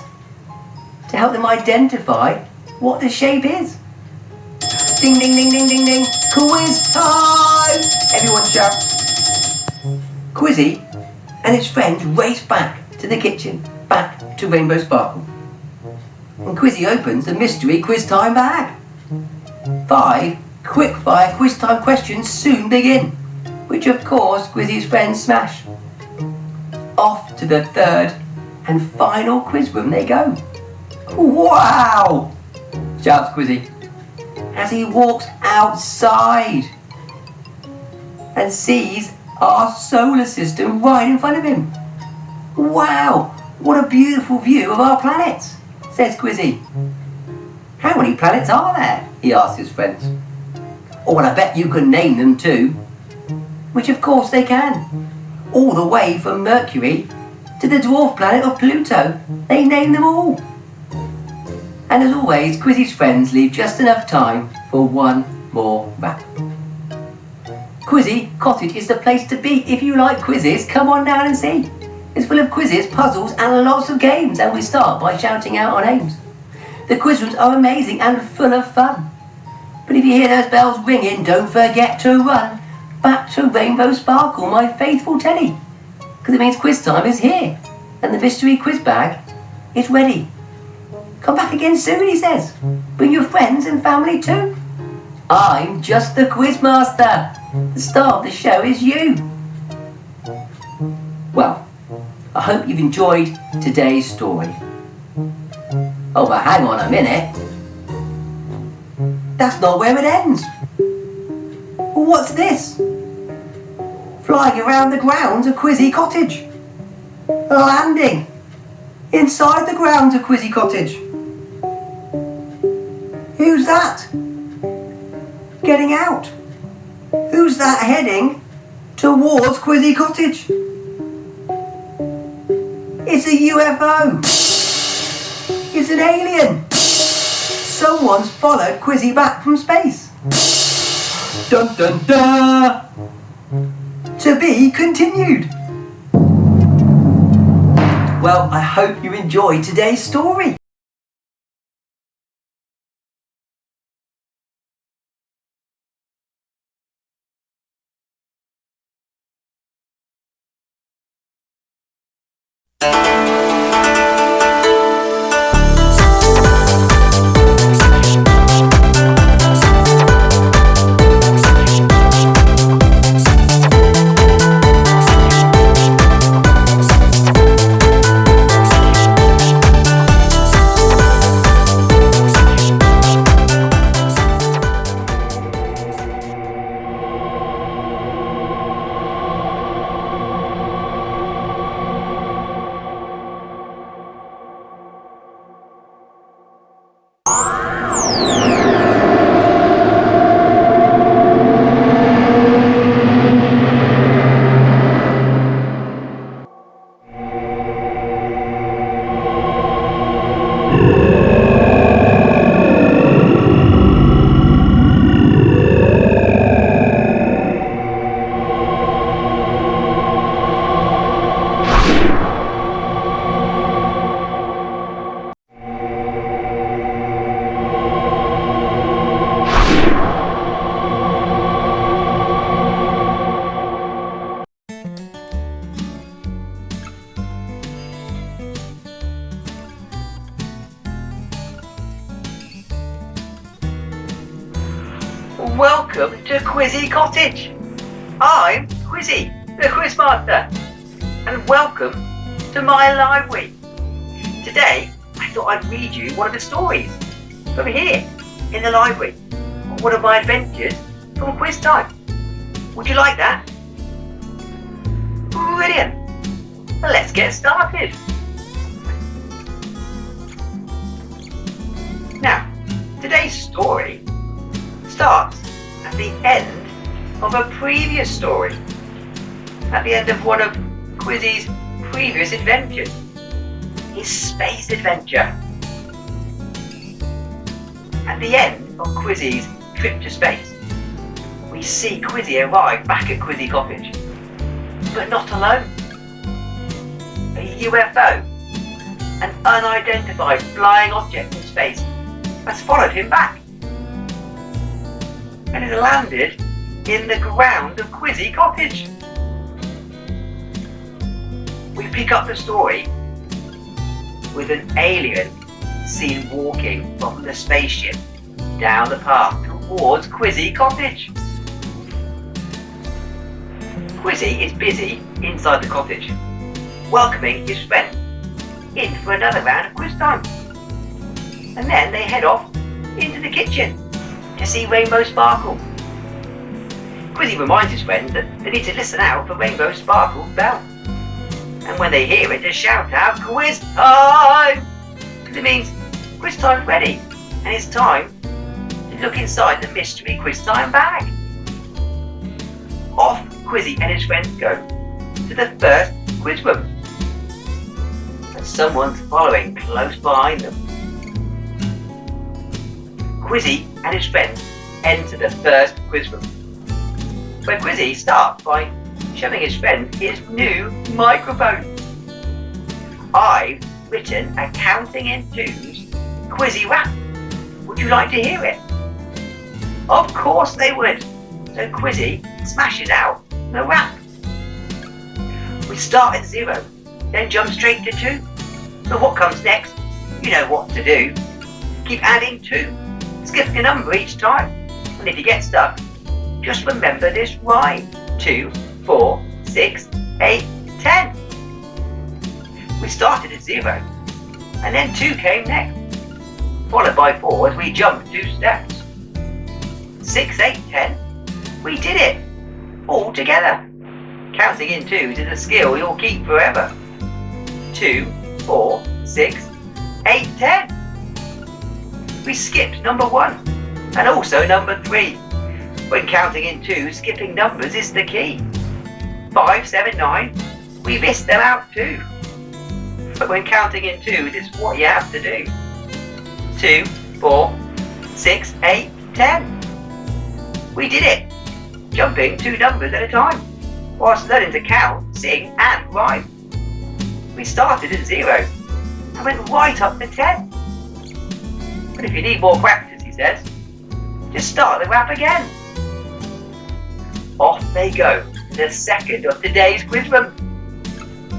to help them identify what the shape is. Ding, ding, ding, ding, ding, ding. Quiz time! Everyone shout. Quizzy and his friends race back to the kitchen, back to Rainbow Sparkle. And Quizzy opens the mystery quiz time bag. 5 quick-fire quiz time questions soon begin, which of course Quizzy's friends smash. Off to the third and final quiz room they go. "Wow!" shouts Quizzy as he walks outside and sees our solar system right in front of him. "Wow, what a beautiful view of our planets," says Quizzy. "How many planets are there?" he asks his friends. "Oh, well, I bet you can name them too." Which of course they can. All the way from Mercury to the dwarf planet of Pluto. They name them all. And as always, Quizzy's friends leave just enough time for one more rap. Quizzie Cottage is the place to be. If you like quizzes, come on down and see. It's full of quizzes, puzzles and lots of games, and we start by shouting out our names. The quiz rooms are amazing and full of fun. But if you hear those bells ringing, don't forget to run back to Rainbow Sparkle, my faithful teddy, because it means quiz time is here and the mystery quiz bag is ready. Come back again soon, he says. Bring your friends and family too. I'm just the Quiz Master. The star of the show is you. Well, I hope you've enjoyed today's story. Oh, but hang on a minute. That's not where it ends. What's this? Flying around the grounds of Quizzie Cottage. Landing inside the grounds of Quizzie Cottage. Who's that? Getting out. Who's that heading towards Quizzie Cottage? It's a UFO. It's an alien. Someone's followed Quizzy back from space. Dun dun dun! To be continued. Well, I hope you enjoyed today's story. Welcome to Quizzie Cottage. I'm Quizzie The Quiz Master, and welcome to my library. Today I thought I'd read you one of the stories from here in the library, one of my adventures from quiz time. Would you like that? Brilliant! Well, let's get started. Now, today's story starts at the end of a previous story, at the end of one of Quizzie's previous adventures, his space adventure. At the end of Quizzie's trip to space, we see Quizzie arrive back at Quizzie Cottage, but not alone. A UFO, an unidentified flying object in space, has followed him back and has landed in the ground of Quizzie Cottage. We pick up the story with an alien seen walking from the spaceship down the path towards Quizzie Cottage. Quizzie is busy inside the cottage, welcoming his friend in for another round of quiz time. And then they head off into the kitchen to see Rainbow Sparkle. Quizzie reminds his friend that they need to listen out for Rainbow Sparkle's bell. And when they hear it, to shout out, "Quiz time!" Because it means quiz time's ready, and it's time to look inside the mystery quiz time bag. Off Quizzie and his friends go to the first quiz room, but someone's following close behind them. Quizzie and his friends enter the first quiz room, where Quizzie starts by showing his friend his new microphone. I've written a counting in twos Quizzie rap. Would you like to hear it? Of course they would. So Quizzie smashes out the rap. We start at 0, then jump straight to 2. So what comes next? You know what to do. Keep adding 2, skipping a number each time. And if you get stuck, just remember this rhyme. 2, 4, 6, 8, 10. We started at 0, and then 2 came next, followed by 4 as we jumped 2 steps. 6, 8, 10. We did it all together. Counting in twos is a skill you'll keep forever. 2, 4, 6, 8, 10. We skipped number 1 and also number 3. When counting in twos, skipping numbers is the key. 5, 7, 9. We missed them out too. But when counting in twos, it's what you have to do. 2, 4, 6, 8, 10. We did it, jumping 2 numbers at a time, whilst learning to count, sing and rhyme. We started at 0 and went right up to 10. But if you need more practice, he says, just start the rap again. Off they go to the second of today's quiz room.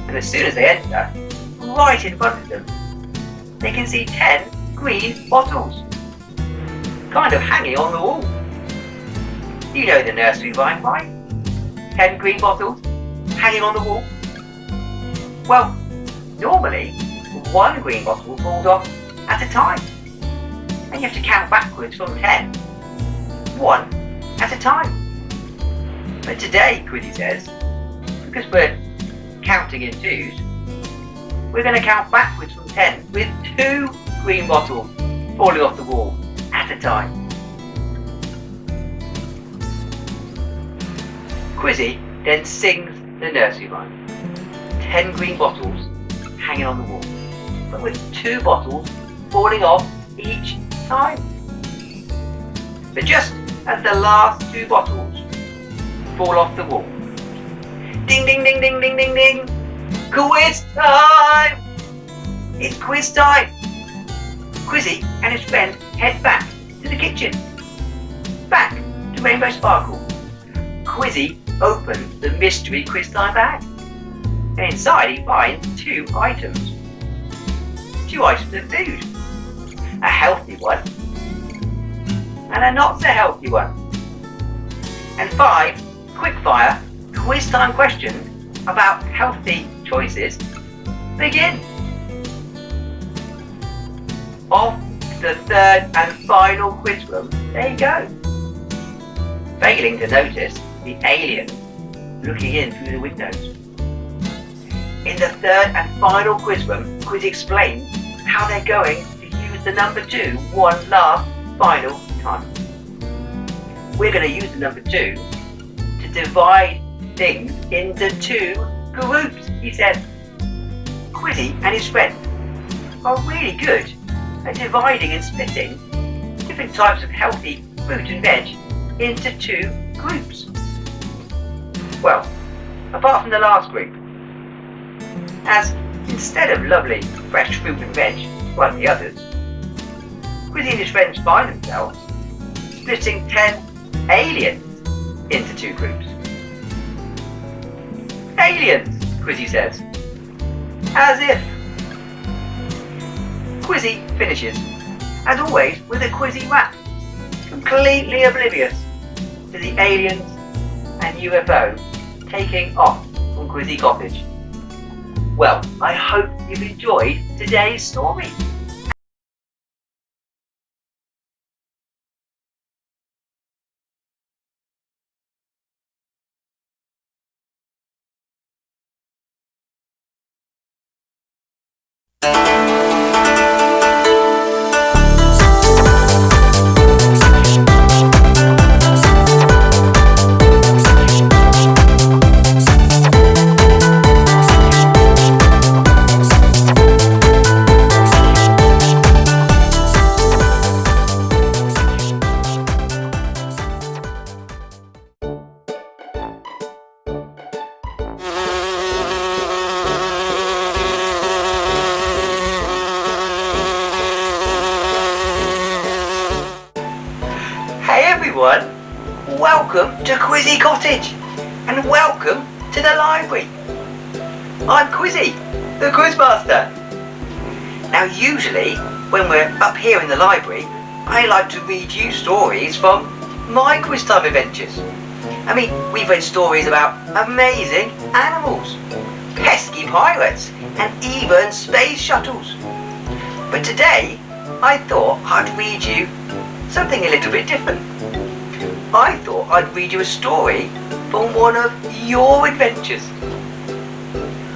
And as soon as they enter, right in front of them, they can see 10 green bottles, kind of hanging on the wall. You know the nursery rhyme, right? 10 green bottles hanging on the wall. Well, normally 1 green bottle falls off at a time, and you have to count backwards from 10, 1 at a time. But today, Quizzie says, because we're counting in twos, we're going to count backwards from 10 with 2 green bottles falling off the wall at a time. Quizzie then sings the nursery rhyme. 10 green bottles hanging on the wall, but with 2 bottles falling off each time. But just as the last 2 bottles fall off the wall, ding ding ding ding ding ding ding, quiz time! It's quiz time! Quizzie and his friend head back to the kitchen, back to Rainbow Sparkle. Quizzie opens the mystery quiz time bag, and inside he finds 2 items. 2 items of food. A healthy one and a not so healthy one. and 5 quickfire quiz time questions about healthy choices begin. Off to the third and final quiz room they go. Failing to notice the alien looking in through the windows. In the third and final quiz room, Quizzy explains how they're going to use the number 2 one last final time. We're going to use the number 2 to divide things into 2 groups, he said. Quizzy and his friends are really good at dividing and splitting different types of healthy fruit and veg into 2 groups. Well, apart from the last group, as instead of lovely fresh fruit and veg like the others, Quizzy and his friends find themselves splitting 10 aliens into 2 groups. Aliens, Quizzy says, as if. Quizzy finishes, as always, with a Quizzy rap, completely oblivious to the aliens and UFO taking off from Quizzy Cottage. Well, I hope you've enjoyed today's story. Hey everyone, welcome to Quizzie Cottage and welcome to the library. I'm Quizzie, the Quiz Master. Now usually when we're up here in the library, I like to read you stories from my quiz time adventures. I mean, we've read stories about amazing animals, pesky pirates and even space shuttles. But today I thought I'd read you something a little bit different. I thought I'd read you a story from one of your adventures.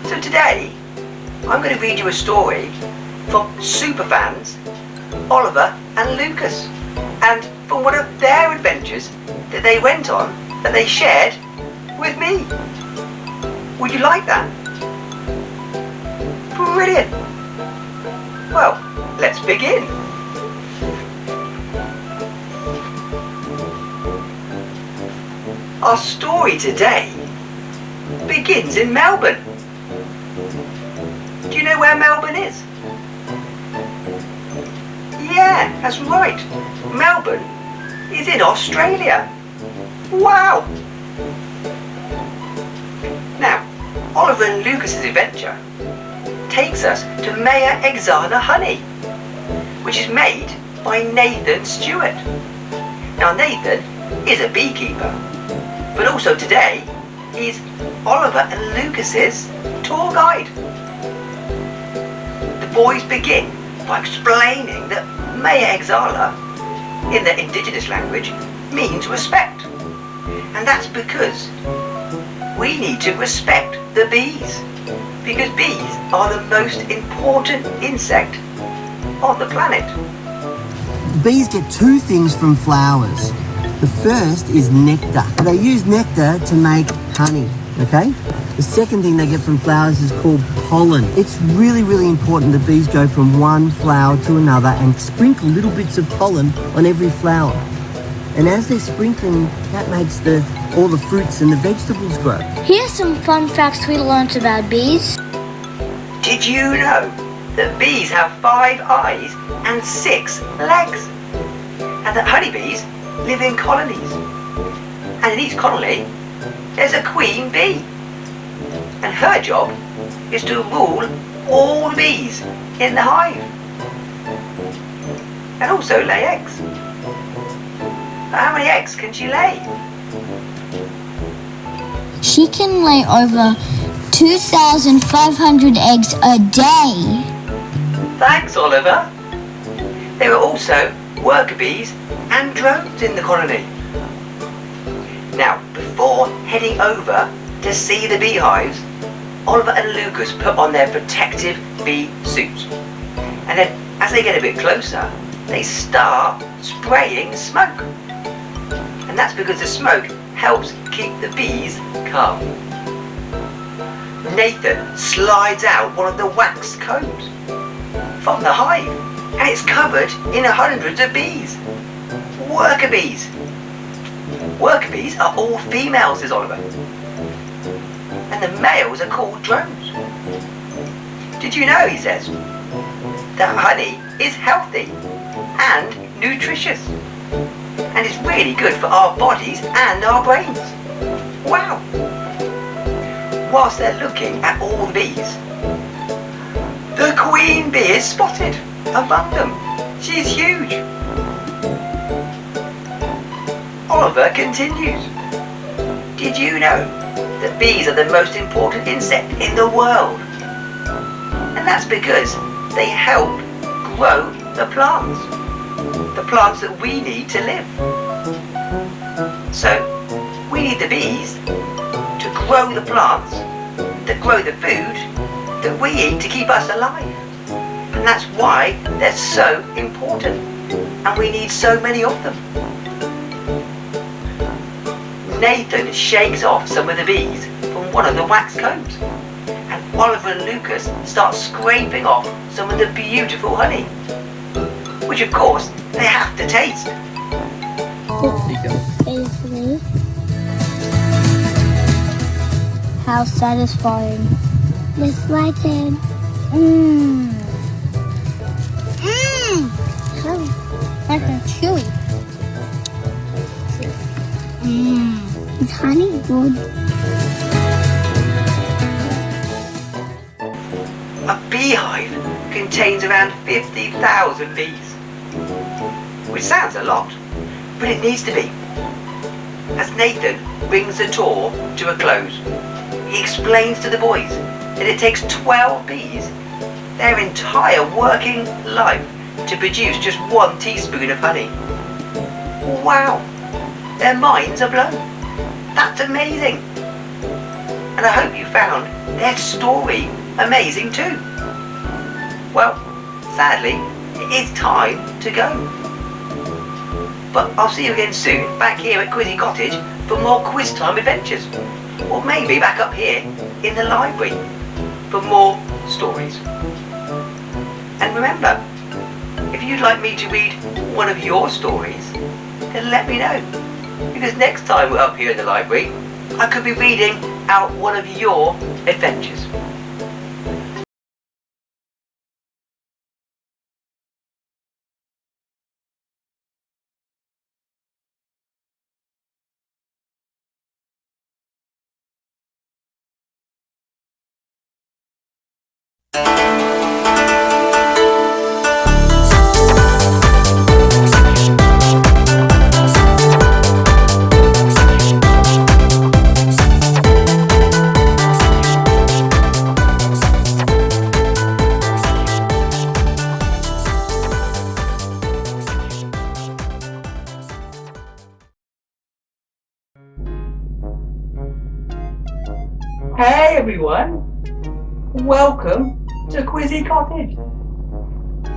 So today, I'm going to read you a story from superfans Oliver and Lucas, and from one of their adventures that they went on, that they shared with me. Would you like that? Brilliant! Well, let's begin. Our story today begins in Melbourne. Do you know where Melbourne is? Yeah, that's right. Melbourne is in Australia. Wow! Now, Oliver and Lucas's adventure takes us to Maya Exana honey, which is made by Nathan Stewart. Now Nathan is a beekeeper, but also today he's Oliver and Lucas's tour guide. The boys begin by explaining that Maya Exala, in the indigenous language, means respect. And that's because we need to respect the bees, because bees are the most important insect on the planet. Bees get 2 things from flowers. The first is nectar. They use nectar to make honey, okay? The second thing they get from flowers is called pollen. It's really, really important that bees go from one flower to another and sprinkle little bits of pollen on every flower. And as they're sprinkling, that makes all the fruits and the vegetables grow. Here's some fun facts we learnt about bees. Did you know that bees have 5 eyes and 6 legs? And that honeybees live in colonies. And in each colony, there's a queen bee. And her job is to rule all the bees in the hive. And also lay eggs. But how many eggs can she lay? she can lay over 2,500 eggs a day. Thanks, Oliver. There are also worker bees and drones in the colony. Now, before heading over to see the beehives, Oliver and Lucas put on their protective bee suits. And then, as they get a bit closer, they start spraying smoke. And that's because the smoke helps keep the bees calm. Nathan slides out one of the wax combs from the hive, and it's covered in hundreds of bees. Worker bees. Worker bees are all females, says Oliver. And the males are called drones. Did you know, he says, that honey is healthy and nutritious, and it's really good for our bodies and our brains. Wow! Whilst they're looking at all the bees, the queen bee is spotted among them. She's huge. Oliver continues. Did you know that bees are the most important insect in the world? And that's because they help grow the plants that we need to live. So we need the bees to grow the plants that grow the food that we eat to keep us alive. And that's why they're so important, and we need so many of them. Nathan shakes off some of the bees from one of the wax combs, and Oliver and Lucas start scraping off some of the beautiful honey, which of course they have to taste. How satisfying. Miss Lighten. Mmm. Mmm. Nice and chewy. Mmm. Is honey good? A beehive contains around 50,000 bees, which sounds a lot, but it needs to be. As Nathan brings the tour to a close, he explains to the boys that it takes 12 bees their entire working life to produce just 1 teaspoon of honey. Wow! Their minds are blown. That's amazing! And I hope you found their story amazing too. Well, sadly, it is time to go. But I'll see you again soon back here at Quizzy Cottage for more quiz time adventures. Or maybe back up here in the library for more stories. And remember, if you'd like me to read one of your stories, then let me know. Because next time we're up here in the library, I could be reading out one of your adventures. Hey everyone! Welcome to Quizzy Cottage!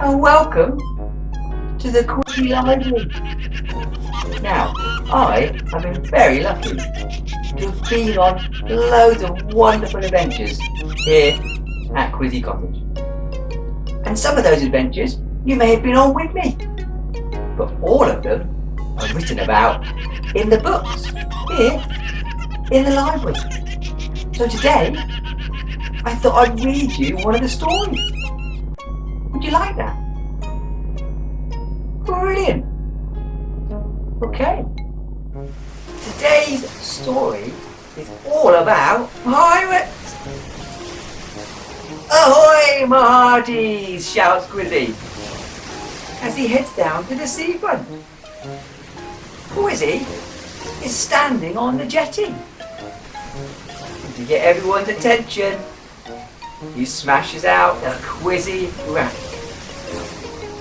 And welcome to the Quizzy Library! Now, I have been very lucky to have been on loads of wonderful adventures here at Quizzy Cottage. And some of those adventures you may have been on with me, but all of them are written about in the books here in the library. So today, I thought I'd read you one of the stories. Would you like that? Brilliant. Okay. Today's story is all about pirates. Ahoy, my hearties, shouts Quizzy as he heads down to the seafront. Quizzy is standing on the jetty. to get everyone's attention, he smashes out a Quizzie racket.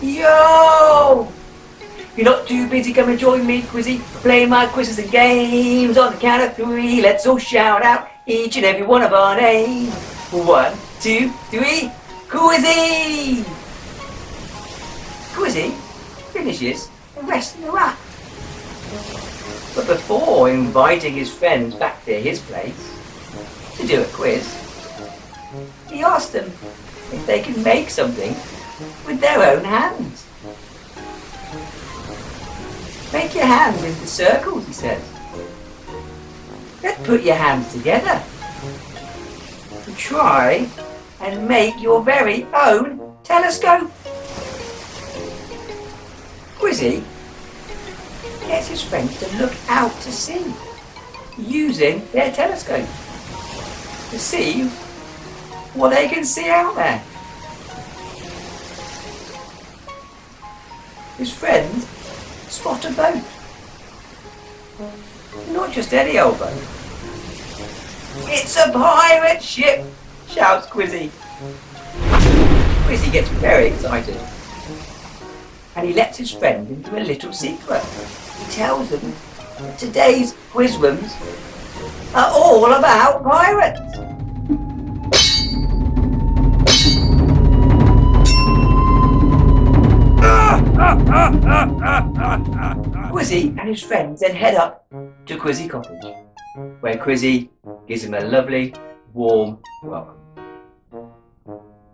Yo! You're not too busy, come and join me, Quizzie. Play my quizzes and games on the count of 3. Let's all shout out each and every one of our names. 1, 2, 3, Quizzie! Quizzie finishes the rest of the rack. But before inviting his friends back to his place to do a quiz, he asked them if they can make something with their own hands. Make your hands into circles, he says. Let's put your hands together and try and make your very own telescope. Quizzie gets his friends to look out to sea using their telescope to see what they can see out there. His friends spot a boat. Not just any old boat. It's a pirate ship, shouts Quizzie. Quizzie gets very excited. And he lets his friend into a little secret. He tells them that today's quiz rooms are all about pirates. Quizzie and his friends then head up to Quizzy Cottage, where Quizzie gives him a lovely, warm welcome.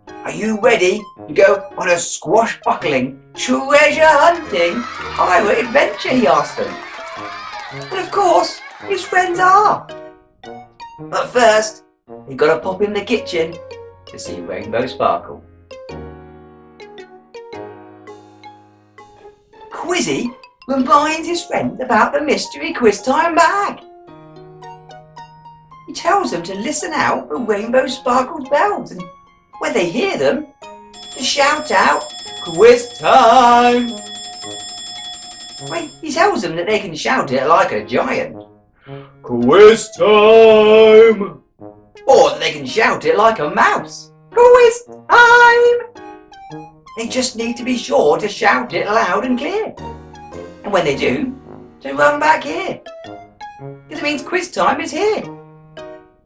Are you ready to go on a squashbuckling, treasure-hunting pirate adventure, he asked them. And of course, his friends are. But first, they've got to pop in the kitchen to see Rainbow Sparkle. Quizzie reminds his friend about the mystery quiz time bag. He tells them to listen out for Rainbow Sparkle's bells, and when they hear them, to shout out, "Quiz time!" Wait, he tells them that they can shout it like a giant. "Quiz time!" Or that they can shout it like a mouse. "Quiz time!" They just need to be sure to shout it loud and clear. And when they do, to run back here. Because it means quiz time is here.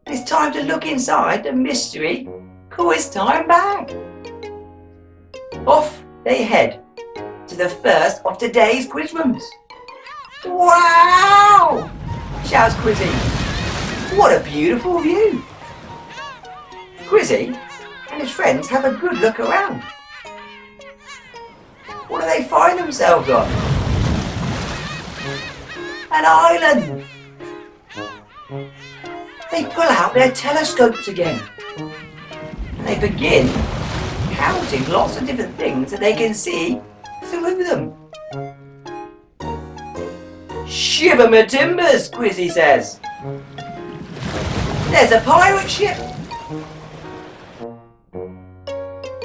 It's time to look inside the mystery quiz time bag. Off they head to the first of today's quiz rooms. Wow! Shouts Quizzie. What a beautiful view. Quizzie and his friends have a good look around. What do they find themselves on? An island. They pull out their telescopes again. And they begin counting lots of different things that they can see through them. Shiver my timbers, Quizzie says. There's a pirate ship.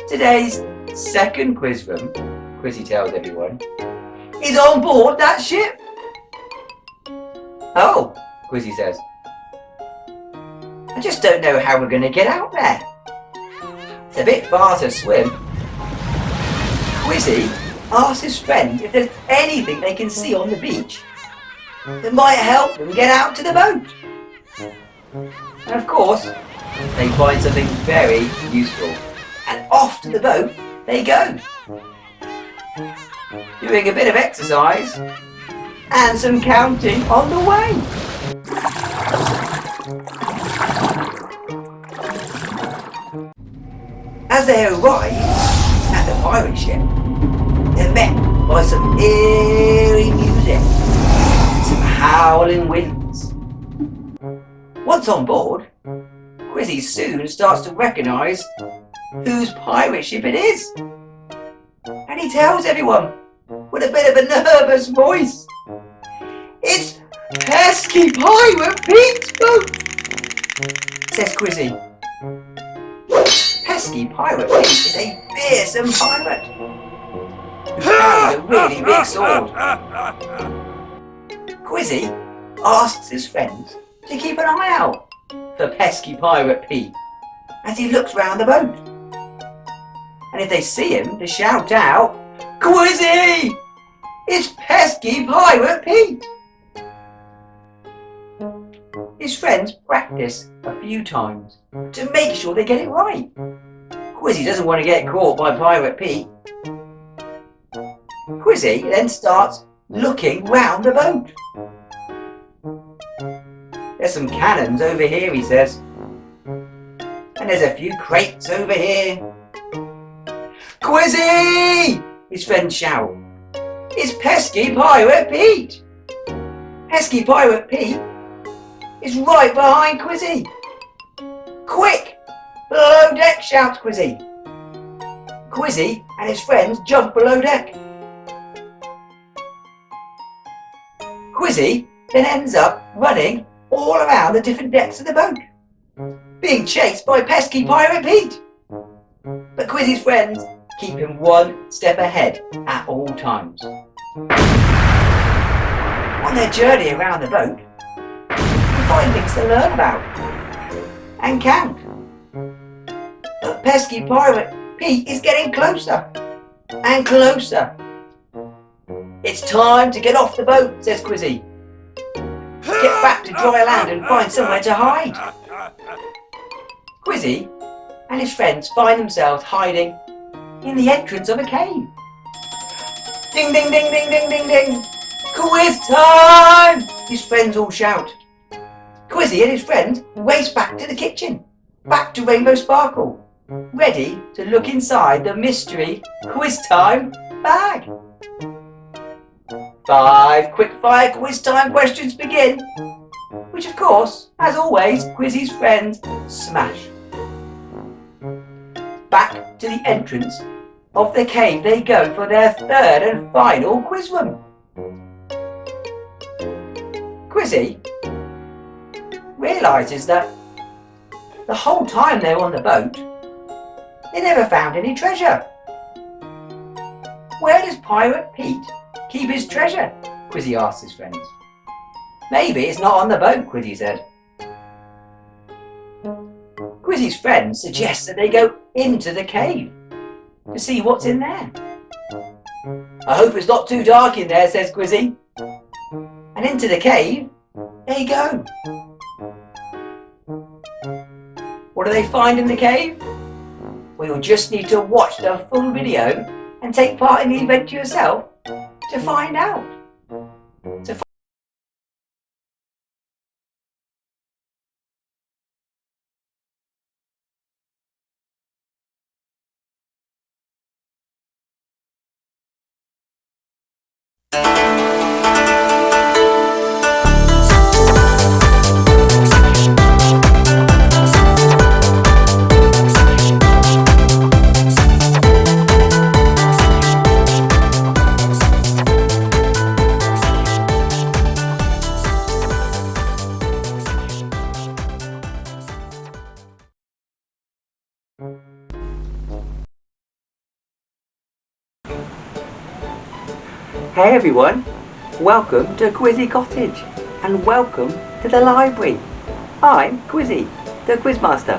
Today's second quiz room, Quizzie tells everyone, is on board that ship. Oh, Quizzie says. I just don't know how we're going to get out there. It's a bit far to swim. Quizzie asks his friend if there's anything they can see on the beach that might help them get out to the boat. And of course, they find something very useful. And off to the boat they go. Doing a bit of exercise and some counting on the way. As they arrive at the pirate ship, they're met by some eerie music, some howling winds. Once on board, Quizzie soon starts to recognise whose pirate ship it is. And he tells everyone with a bit of a nervous voice, "It's pesky Pirate Pete's boat," says Quizzie. Pesky Pirate Pete is a fearsome pirate who carries a really big sword. Quizzie asks his friends to keep an eye out for pesky Pirate Pete as he looks round the boat. And if they see him, they shout out, "Quizzy! It's pesky Pirate Pete!" His friends practice a few times to make sure they get it right. Quizzy doesn't want to get caught by Pirate Pete. Quizzy then starts looking round the boat. "There's some cannons over here," he says. "And there's a few crates over here." "Quizzy!" his friends shout. "It's pesky Pirate Pete!" Pesky Pirate Pete is right behind Quizzy. "Quick! Below deck!" shouts Quizzy. Quizzy and his friends jump below deck. Quizzy then ends up running all around the different decks of the boat, being chased by pesky Pirate Pete. But Quizzy's friends keep him one step ahead at all times. On their journey around the boat, they find things to learn about and count. But pesky Pirate Pete is getting closer and closer. "It's time to get off the boat," says Quizzy. "Get back to dry land and find somewhere to hide." Quizzy and his friends find themselves hiding in the entrance of a cave. "Ding, ding, ding, ding, ding, ding, ding! Quiz time!" his friends all shout. Quizzy and his friends race back to the kitchen, back to Rainbow Sparkle, ready to look inside the mystery quiz time bag. 5 quick-fire quiz time questions begin, which of course, as always, Quizzy's friends smash. Back to the entrance of the cave they go for their third and final quiz room. Quizzy realises that the whole time they were on the boat, they never found any treasure. "Where does Pirate Pete keep his treasure?" Quizzy asked his friends. "Maybe it's not on the boat," Quizzy said. Quizzy's friends suggest that they go into the cave to see what's in there. "I hope it's not too dark in there," says Quizzy. And into the cave they go. What do they find in the cave? Well, you'll just need to watch the full video and take part in the adventure yourself to find out. Hey everyone, welcome to Quizzie Cottage and welcome to the library. I'm Quizzie, the Quiz Master,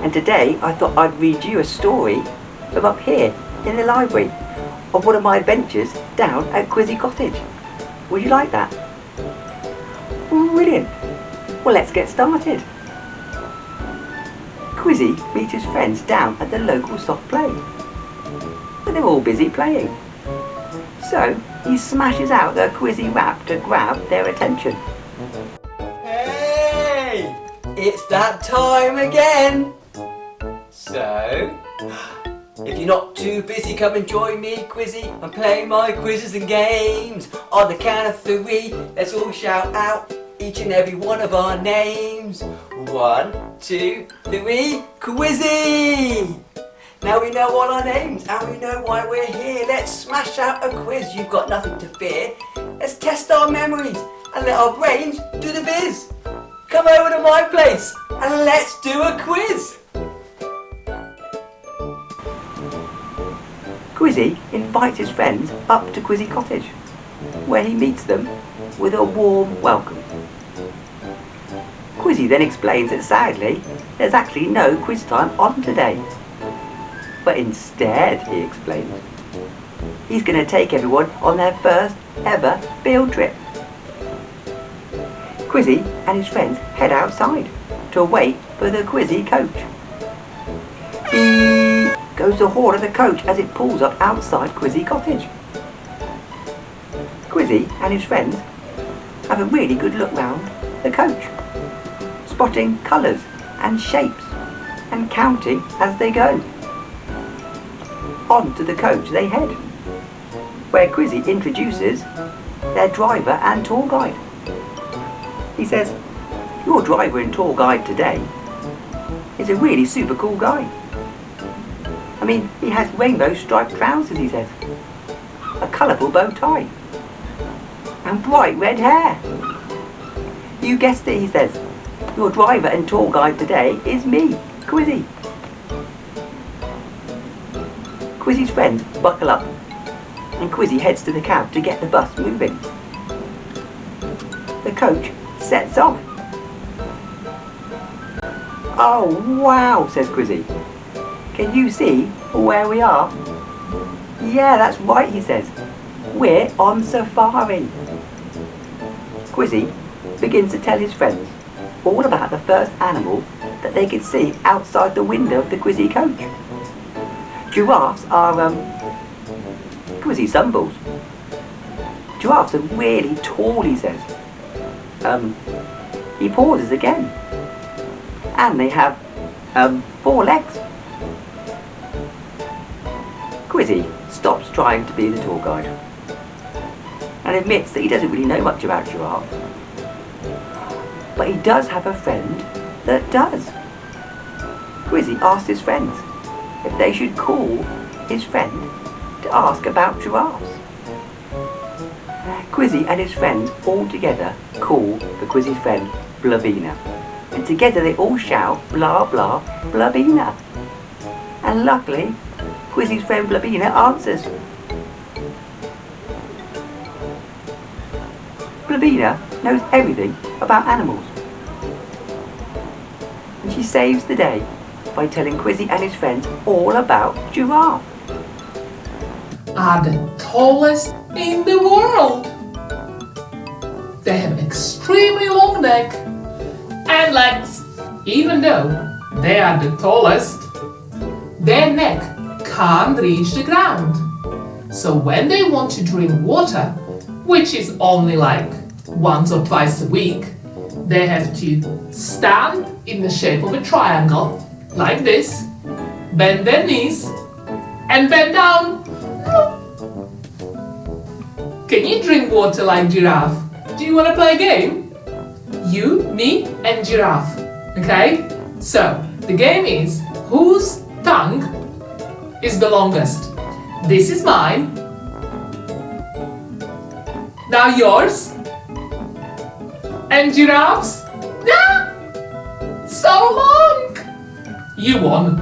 and today I thought I'd read you a story from up here in the library of one of my adventures down at Quizzie Cottage. Would you like that? Brilliant. Well, let's get started. Quizzie meets his friends down at the local soft play, but they're all busy playing. So he smashes out the Quizzie rap to grab their attention. Hey! It's that time again! So, if you're not too busy, come and join me, Quizzie. I'm playing my quizzes and games. On the count of 3, let's all shout out each and every one of our names. 1, 2, 3, Quizzie! Now we know all our names and we know why we're here. Let's smash out a quiz. You've got nothing to fear. Let's test our memories and let our brains do the biz. Come over to my place and let's do a quiz. Quizzie invites his friends up to Quizzie Cottage, where he meets them with a warm welcome. Quizzie then explains that sadly, there's actually no quiz time on today. But instead, he explains, he's going to take everyone on their first ever field trip. Quizzie and his friends head outside to wait for the Quizzy coach. Beep goes the horn of the coach as it pulls up outside Quizzy Cottage. Quizzie and his friends have a really good look round the coach, spotting colours and shapes and counting as they go. On to the coach they head, where Quizzie introduces their driver and tour guide. He says, your driver and tour guide today is a really super cool guy. I mean, he has rainbow striped trousers, he says, a colourful bow tie, and bright red hair. You guessed it, he says, your driver and tour guide today is me, Quizzie. Quizzie's friends buckle up, and Quizzie heads to the cab to get the bus moving. The coach sets off. Oh wow, says Quizzie. Can you see where we are? Yeah, that's right, he says. We're on safari. Quizzie begins to tell his friends all about the first animal that they could see outside the window of the Quizzy coach. Giraffes are, Quizzy stumbles. Giraffes are really tall, he says. He pauses again. And they have, 4 legs. Quizzie stops trying to be the tour guide and admits that he doesn't really know much about giraffes. But he does have a friend that does. Quizzie asks his friends if they should call his friend to ask about giraffes. Quizzie and his friends all together call the Quizzie's friend Blabina. And together they all shout blah blah Blabina. And luckily, Quizzie's friend Blabina answers. Blabina knows everything about animals. And she saves the day by telling Quizzie and his friends all about giraffe. Are the tallest in the world. They have extremely long neck and legs. Even though they are the tallest, their neck can't reach the ground. So when they want to drink water, which is only like once or twice a week, they have to stand in the shape of a triangle, like this, bend their knees, and bend down. Can you drink water like giraffe? Do you want to play a game? You, me, and giraffe. Okay? So, the game is whose tongue is the longest. This is mine. Now yours. And giraffes? Ah! So long! You won.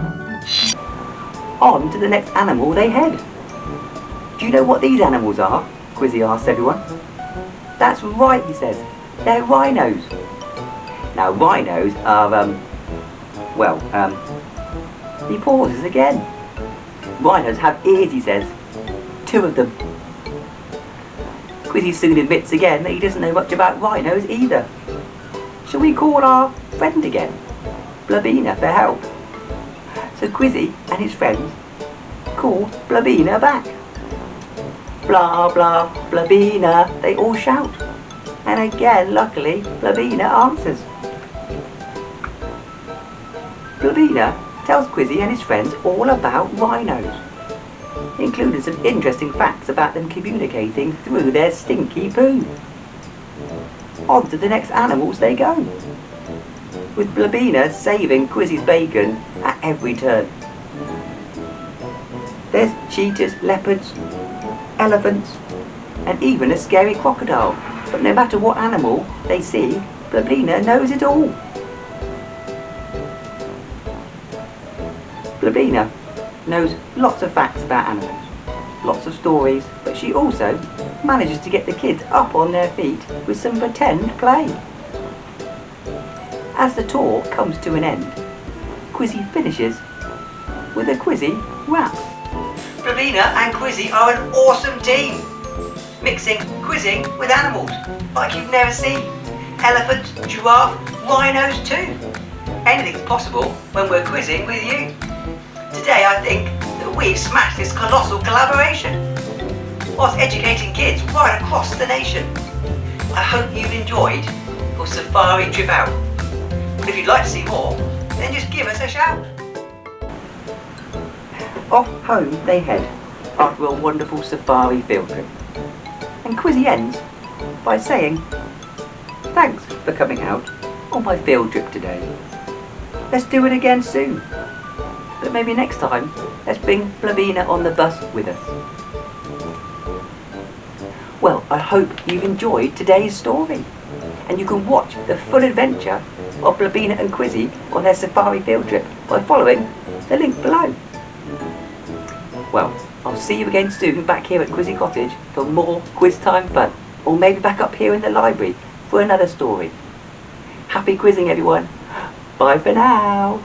On to the next animal they head. Do you know what these animals are? Quizzie asks everyone. That's right, he says. They're rhinos. Now rhinos are, he pauses again. Rhinos have ears, he says. 2 of them. Quizzie soon admits again that he doesn't know much about rhinos either. Shall we call our friend again, Blabina, for help? So Quizzie and his friends call Blabina back. Blah blah Blabina, they all shout. And again, luckily, Blabina answers. Blabina tells Quizzie and his friends all about rhinos, including some interesting facts about them communicating through their stinky poo. On to the next animals they go, with Blabina saving Quizzie's bacon at every turn. There's cheetahs, leopards, elephants, and even a scary crocodile. But no matter what animal they see, Blabina knows it all. Blabina knows lots of facts about animals, lots of stories, but she also manages to get the kids up on their feet with some pretend play. As the tour comes to an end, Quizzie finishes with a Quizzie rap. Blavina and Quizzie are an awesome team, mixing quizzing with animals like you've never seen. Elephants, giraffe, rhinos too. Anything's possible when we're quizzing with you. Today I think that we've smashed this colossal collaboration whilst educating kids right across the nation. I hope you've enjoyed your safari trip out. If you'd like to see more, then just give us a shout. Off home they head after a wonderful safari field trip. And Quizzie ends by saying, thanks for coming out on my field trip today. Let's do it again soon. But maybe next time, let's bring Blavina on the bus with us. Well, I hope you've enjoyed today's story. And you can watch the full adventure of Blavina and Quizzie on their safari field trip by following the link below. Well, I'll see you again soon back here at Quizzy Cottage for more quiz time fun. Or maybe back up here in the library for another story. Happy quizzing everyone. Bye for now.